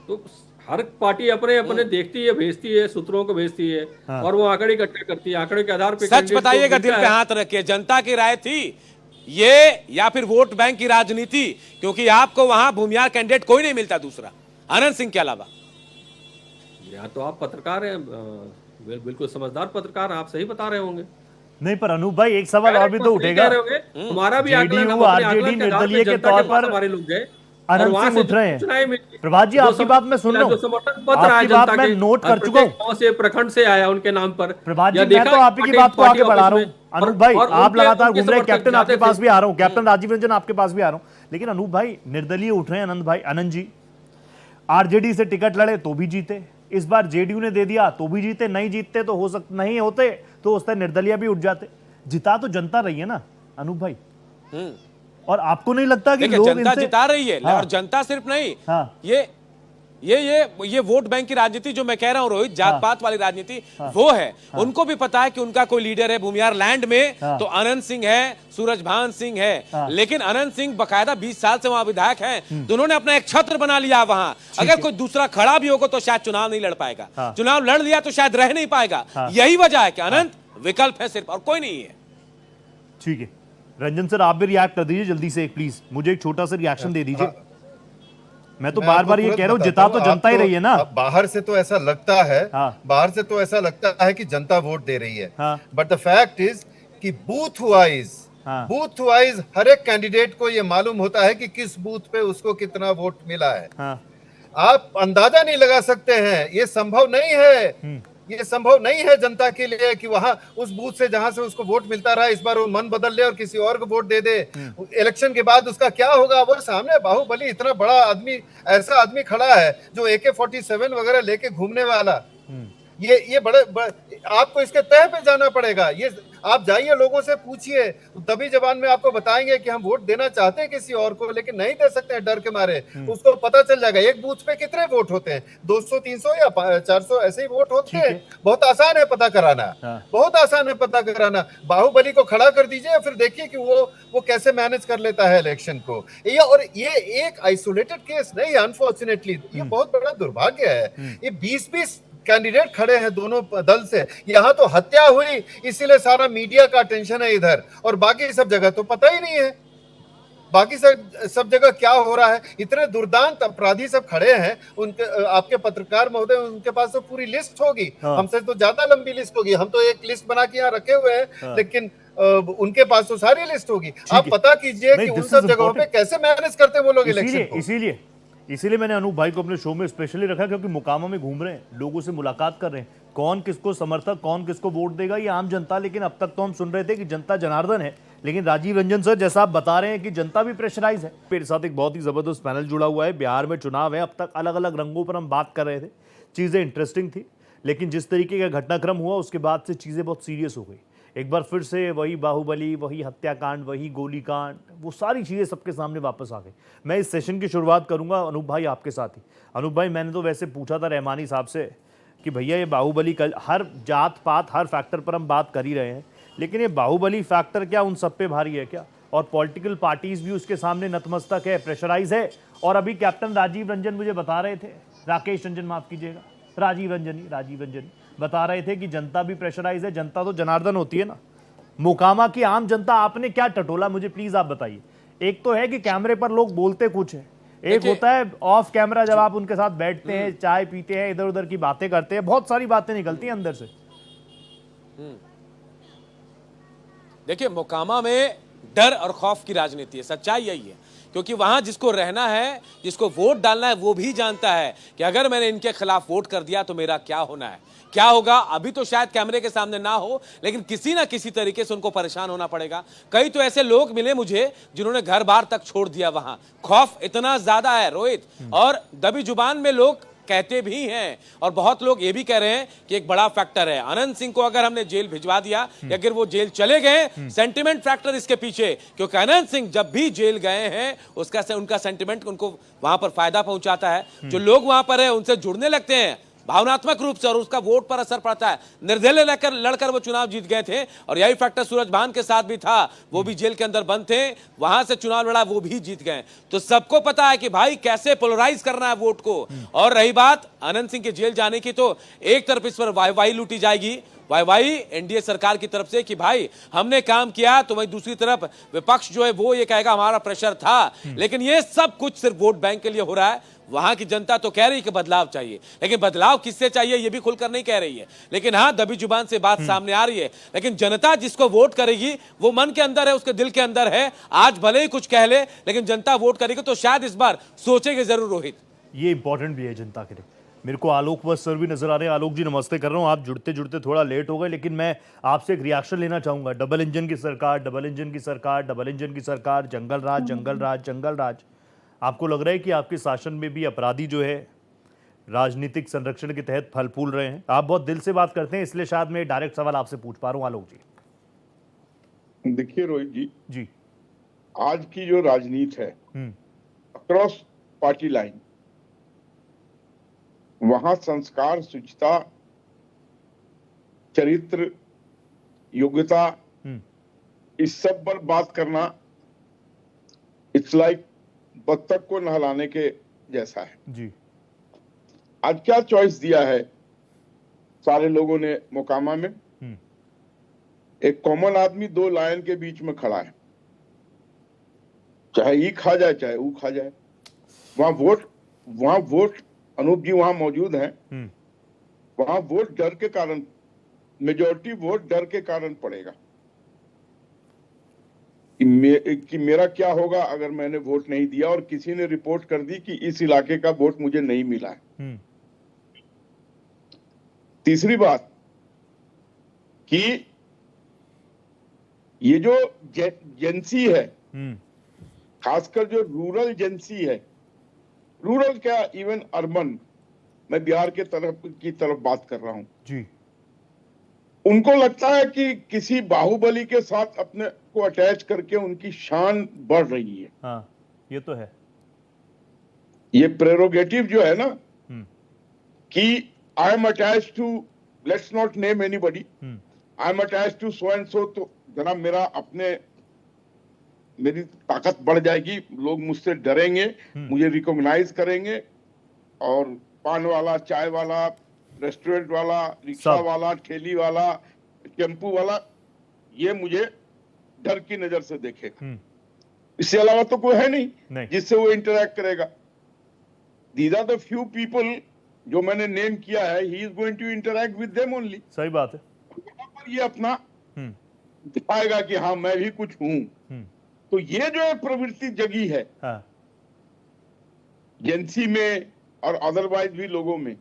तो हर पार्टी अपने अपने देखती है, भेजती है, सूत्रों को भेजती है और वो आंकड़े इकट्ठा करती है। आंकड़े के आधार पर सच बताइएगा, दिल पे हाथ रखिए, जनता की राय थी ये या फिर वोट बैंक की राजनीति? क्योंकि आपको वहां भूमियार कैंडिडेट कोई नहीं मिलता दूसरा अनंत सिंह के अलावा। या तो आप पत्रकार हैं, बिल्कुल समझदार पत्रकार, आप सही बता रहे होंगे। नहीं पर अनूप भाई एक सवाल और भी तो उठेगा। हमारा भी जेडीयू आरजेडी निर्दलीय के तौर पर हमारे लोग गए, अनंत सिंह उठ रहे हैं। प्रभात जी आपकी बात मैं सुन रहा हूँ, आपकी बात मैं नोट कर चुका हूँ। से प्रखंड से आया उनके नाम पर। प्रभात जी मैं तो आपकी बात को आगे बढ़ा रहा हूँ। अनूप भाई आप लगातार घूम रहे हैं, कैप्टन आपके पास भी आ रहा हूँ, कैप्टन राजीव रंजन आपके पास भी आ रहा हूँ, लेकिन अनूप भाई निर्दलीय उठ रहे हैं। आनंद जी आरजेडी से टिकट लड़े तो भी जीते, इस बार जेडीयू ने दे दिया तो भी जीते, नहीं जीतते तो हो सकता नहीं होते तो उससे निर्दलीय भी उठ जाते। जिता तो जनता रही है ना अनूप भाई, और आपको नहीं लगता कि लोग जनता जिता रही है? और जनता सिर्फ नहीं, ये वोट बैंक की राजनीति जो मैं कह रहा हूं रोहित, जात पात वाली राजनीति वो है। उनको भी पता है कि उनका कोई लीडर है भूमियार लैंड में, तो अनंत सिंह है, सूरजभान सिंह है। लेकिन अनंत सिंह बकायदा 20 साल से वहां विधायक हैं, तो उन्होंने अपना एक छत्र बना लिया वहां। अगर कोई दूसरा खड़ा भी होगा तो शायद चुनाव नहीं लड़ पाएगा, चुनाव लड़ लिया तो शायद रह नहीं पाएगा। यही वजह है कि अनंत विकल्प है सिर्फ, और कोई नहीं है। ठीक है रंजन सर, आप भी रिएक्ट कर दीजिए जल्दी से प्लीज, मुझे एक छोटा सा रिएक्शन दे दीजिए। मैं तो बार बार ये कह रहा हूँ, जिता तो जनता ही रही है ना। बाहर से तो ऐसा लगता है, बाहर से तो ऐसा लगता है कि जनता वोट दे रही है, बट द फैक्ट इज कि बूथ वाइज हर एक कैंडिडेट को ये मालूम होता है कि किस बूथ पे उसको कितना वोट मिला है। आप अंदाजा नहीं लगा सकते हैं, ये संभव नहीं है। ये संभव नहीं है जनता के लिए कि वहां उस बूथ से जहां से उसको वोट मिलता रहा, इस बार वो मन बदल ले और किसी और को वोट दे दे। इलेक्शन के बाद उसका क्या होगा? वो सामने बाहुबली इतना बड़ा आदमी, ऐसा आदमी खड़ा है जो AK-47 वगैरह लेके घूमने वाला। ये बड़े आपको इसके तह पे जाना पड़ेगा। ये आप जाइए, लोगों से पूछिए, तभी जबान में आपको बताएंगे कि हम वोट देना चाहते हैं किसी और को, लेकिन नहीं दे सकते हैं डर के मारे। उसको पता चल जाएगा एक बूथ पे कितने वोट होते हैं, 200 300 या 400 ऐसे ही वोट होते ठीक हैं। है। बहुत आसान है पता कराना, हाँ। बहुत आसान है पता कराना। बाहुबली को खड़ा कर दीजिए, फिर देखिए कि वो कैसे मैनेज कर लेता है इलेक्शन को। ये एक आइसोलेटेड केस नहीं, अनफॉर्चुनेटली ये बहुत बड़ा दुर्भाग्य है। ये 20-20 कैंडिडेट खड़े हैं दोनों दल से, यहाँ तो हत्या हुई, इसीलिए सारा मीडिया का अटेंशन है इधर, और बाकी सब जगह तो पता ही नहीं है बाकी सब जगह क्या हो रहा है। इतने दुर्दांत अपराधी सब खड़े हैं, उनके आपके पत्रकार महोदय, उनके पास तो पूरी लिस्ट होगी। हाँ। हमसे तो ज्यादा लंबी लिस्ट होगी, हम तो एक लिस्ट बना के यहाँ रखे हुए हैं। हाँ। लेकिन उनके पास तो सारी लिस्ट होगी। आप है। पता कीजिए नहीं, कि उन this सब is जगहों पे important. कैसे मैनेज करते हैं वो लोग इलेक्शन को। इसीलिए मैंने अनूप भाई को अपने शो में स्पेशली रखा, क्योंकि मोकामा में घूम रहे हैं, लोगों से मुलाकात कर रहे हैं, कौन किसको समर्थक, कौन किसको वोट देगा, ये आम जनता। लेकिन अब तक तो हम सुन रहे थे कि जनता जनार्दन है, लेकिन राजीव रंजन सर जैसा आप बता रहे हैं कि जनता भी प्रेशराइज है। मेरे साथ एक बहुत ही जबरदस्त पैनल जुड़ा हुआ है। बिहार में चुनाव है, अब तक अलग अलग रंगों पर हम बात कर रहे थे, चीज़ें इंटरेस्टिंग थी, लेकिन जिस तरीके का घटनाक्रम हुआ उसके बाद से चीज़ें बहुत सीरियस हो गई। एक बार फिर से वही बाहुबली, वही हत्याकांड, वही गोलीकांड, वो सारी चीज़ें सबके सामने वापस आ गई। मैं इस सेशन की शुरुआत करूंगा अनूप भाई आपके साथ ही। अनूप भाई, मैंने तो वैसे पूछा था रहमानी साहब से कि भैया ये बाहुबली कल हर जात पात हर फैक्टर पर हम बात कर ही रहे हैं, लेकिन ये बाहुबली फैक्टर क्या उन सब पे भारी है क्या? और पॉलिटिकल पार्टीज भी उसके सामने नतमस्तक है, प्रेशराइज है। और अभी कैप्टन राजीव रंजन मुझे बता रहे थे, राकेश रंजन माफ कीजिएगा, राजीव रंजन बता रहे थे कि जनता भी प्रेशराइज है। जनता तो जनार्दन होती है ना, मोकामा की आम जनता आपने क्या टटोला, मुझे प्लीज आप बताइए। एक तो है कि कैमरे पर लोग बोलते कुछ है, एक होता है ऑफ कैमरा जब आप उनके साथ बैठते हैं, चाय पीते हैं, इधर उधर की बातें करते हैं, बहुत सारी बातें निकलती हैं अंदर से। देखिए, मोकामा में डर और खौफ की राजनीति है, सच्चाई यही है। क्योंकि वहां जिसको रहना है, जिसको वोट डालना है, वो भी जानता है कि अगर मैंने इनके खिलाफ वोट कर दिया तो मेरा क्या होना है, क्या होगा। अभी तो शायद कैमरे के सामने ना हो, लेकिन किसी ना किसी तरीके से उनको परेशान होना पड़ेगा। कई तो ऐसे लोग मिले मुझे जिन्होंने घर बार तक छोड़ दिया। वहां खौफ इतना ज्यादा है रोहित, और दबी जुबान में लोग कहते भी हैं, और बहुत लोग ये भी कह रहे हैं कि एक बड़ा फैक्टर है अनंत सिंह को अगर हमने जेल भिजवा दिया, या अगर वो जेल चले गए, सेंटिमेंट फैक्टर इसके पीछे, क्योंकि अनंत सिंह जब भी जेल गए हैं उनका सेंटिमेंट उनको वहां पर फायदा पहुंचाता है। जो लोग वहां पर है उनसे जुड़ने लगते हैं भावनात्मक रूप से, और उसका वोट पर असर पड़ता है। निर्दलीय लड़कर वो चुनाव जीत गए थे, और यही फैक्टर सूरज भान के साथ भी था, वो भी जेल के अंदर बंद थे, वहां से चुनाव लड़ा, वो भी जीत गए। तो सबको पता है कि भाई कैसे पोलराइज करना है वोट को। और रही बात अनंत सिंह के जेल जाने की, तो एक तरफ इस पर वाई लूटी जाएगी, वाई एनडीए सरकार की तरफ से कि भाई हमने काम किया, तो वही दूसरी तरफ विपक्ष जो है वो ये कहेगा हमारा प्रेशर था। लेकिन ये सब कुछ सिर्फ वोट बैंक के लिए हो रहा है। वहां की जनता तो कह रही है कि बदलाव चाहिए, लेकिन बदलाव किससे चाहिए ये भी खुलकर नहीं कह रही है। लेकिन हाँ, दबी जुबान से बात सामने आ रही है। लेकिन जनता जिसको वोट करेगी वो मन के अंदर है, उसके दिल के अंदर है। आज भले ही कुछ कह ले, लेकिन जनता वोट करेगी तो शायद इस बार सोचेगी जरूर रोहित। ये इंपॉर्टेंट भी है जनता के लिए। मेरे को आलोक बस सर भी नजर आ रहे हैं। आलोक जी नमस्ते कर रहा हूँ, आप जुड़ते जुड़ते थोड़ा लेट हो गए, लेकिन मैं आपसे एक रिएक्शन लेना चाहूंगा। डबल इंजन की सरकार, डबल इंजन की सरकार, डबल इंजन की सरकार, जंगल राज, जंगल राज, जंगल राज। आपको लग रहा है कि आपके शासन में भी अपराधी जो है राजनीतिक संरक्षण के तहत फल फूल रहे हैं? आप बहुत दिल से बात करते हैं, इसलिए शायद मैं डायरेक्ट सवाल आपसे पूछ पा रहा हूँ। आलोक जी देखिए रोहित जी, आज की जो राजनीति है अक्रॉस पार्टी लाइन, वहां संस्कार, शुचिता, चरित्र, योग्यता, इस सब पर बात करना इट्स लाइक बत्तख को नहलाने के जैसा है जी। आज क्या चॉइस दिया है सारे लोगों ने मोकामा में? एक कॉमन आदमी दो लायन के बीच में खड़ा है, चाहे ई खा जाए चाहे वो खा जाए। वहां वोट अनूप जी वहां मौजूद हैं, वहां वोट डर के कारण, मेजॉरिटी वोट डर के कारण पड़ेगा कि मेरा क्या होगा अगर मैंने वोट नहीं दिया और किसी ने रिपोर्ट कर दी कि इस इलाके का वोट मुझे नहीं मिला है। तीसरी बात कि ये जो एजेंसी है, खासकर जो रूरल एजेंसी है, रूरल क्या इवन अर्बन, मैं बिहार के की तरफ बात कर रहा हूं जी। उनको लगता है कि किसी बाहुबली के साथ अपने को अटैच करके उनकी शान बढ़ रही है। हाँ, ये तो है। ये प्रेरोगेटिव जो है ना कि I am attach to, let's not name anybody, I am attach to so and so, तो जरा मेरी ताकत बढ़ जाएगी, लोग मुझसे डरेंगे, मुझे रिकॉग्नाइज करेंगे, और पान वाला, चाय वाला, रेस्टोरेंट वाला, रिक्शा वाला, ठेली वाला, टेम्पू वाला, ये मुझे डर की नजर से देखेगा। इससे अलावा तो कोई है नहीं जिससे वो इंटरैक्ट करेगा। These are the few people जो मैंने नेम किया है, he is going to interact with them only. सही बात है। पर ये अपना दिखाएगा कि हाँ मैं भी कुछ हूं। तो ये जो एक प्रवृत्ति जगी है जेंसी में और अदरवाइज भी लोगों में,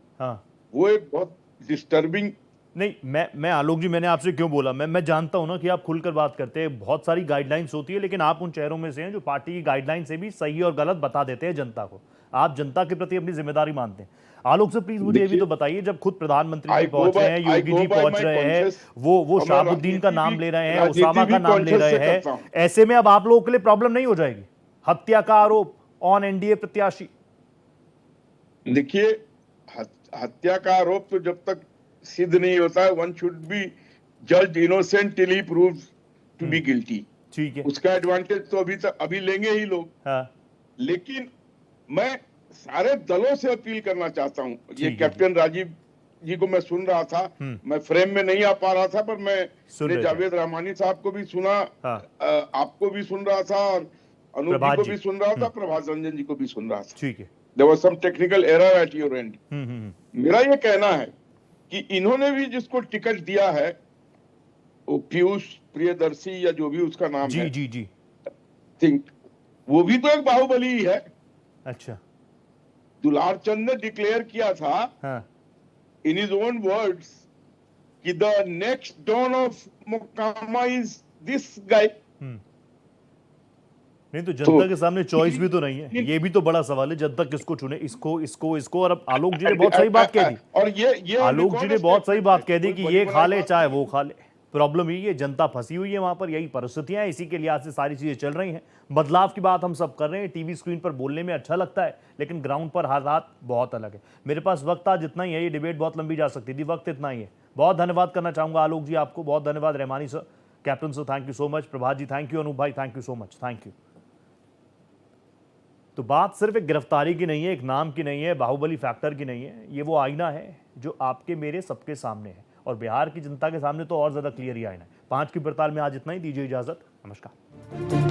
वो एक बहुत डिस्टर्बिंग। नहीं, मैं आलोक जी, मैंने आपसे क्यों बोला, मैं जानता हूं ना कि आप खुलकर बात करते हैं, बहुत सारी गाइडलाइंस होती है, लेकिन आप उन चेहरों में से हैं जो पार्टी की गाइडलाइन से भी सही और गलत बता देते हैं जनता को। आप जनता के प्रति अपनी जिम्मेदारी मानते हैं। आलोक से प्लीज मुझे ये भी तो बताइए, जब खुद प्रधानमंत्री जी पहुंच रहे हैं, योगी जी पहुंच रहे हैं, वो शहाबुद्दीन का नाम ले रहे हैं, उसामा का नाम ले रहे हैं, ऐसे में अब आप लोगों के लिए प्रॉब्लम नहीं हो जाएगी? हत्या का आरोप ऑन एनडीए प्रत्याशी। देखिए, हत्या का आरोप तो जब तक सिद्ध नहीं होता है, one should be judged innocent till he proves to be guilty. ठीक है, उसका एडवांटेज तो अभी लेंगे ही लोग। लेकिन मैं सारे दलों से अपील करना चाहता हूं। ये कैप्टन राजीव जी को मैं सुन रहा था, मैं फ्रेम में नहीं आ पा रहा था, पर मैं जावेद रहमानी साहब को भी सुना, आपको भी सुन रहा था, और अनूप जी को भी सुन रहा था, प्रभात रंजन जी को भी सुन रहा था। ठीक है, there was some technical error at your end. मेरा ये कहना है कि इन्होंने भी जिसको टिकट दिया है, वो पीयूष प्रियदर्शी या जो भी उसका नाम है, जी थिंक, वो भी तो एक बाहुबली ही है। अच्छा, दुलार चंद ने डिक्लेयर किया था इन हिज ओन वर्ड्स कि the next don of Mokama is this guy. नहीं तो जनता के सामने चॉइस भी तो नहीं है, ये भी तो बड़ा सवाल है, जनता किसको चुने, इसको। और अब आलोक जी ने बहुत सही बात कह दी, और ये आलोक जी ने बहुत सही बात कह दी कि ये खा ले चाहे वो खा ले। प्रॉब्लम यही है, जनता फंसी हुई है वहां पर, यही परिस्थितियां हैं, इसी के लिहाज से सारी चीजें चल रही हैं। बदलाव की बात हम सब कर रहे हैं, टीवी स्क्रीन पर बोलने में अच्छा लगता है, लेकिन ग्राउंड पर हालात बहुत अलग है। मेरे पास वक्त आज इतना ही है, ये डिबेट बहुत लंबी जा सकती थी, वक्त इतना ही है। बहुत धन्यवाद करना चाहूंगा आलोक जी आपको, बहुत धन्यवाद Rahmani sir, captain sir thank you so much, Prabhat ji thank you, Anoop भाई thank you so much, thank you. तो बात सिर्फ एक गिरफ्तारी की नहीं है, एक नाम की नहीं है, बाहुबली फैक्टर की नहीं है, ये वो आईना है जो आपके मेरे सबके सामने है, और बिहार की जनता के सामने तो और ज्यादा क्लियर ही आईना है। 5 की पड़ताल में आज इतना ही, दीजिए इजाजत, नमस्कार।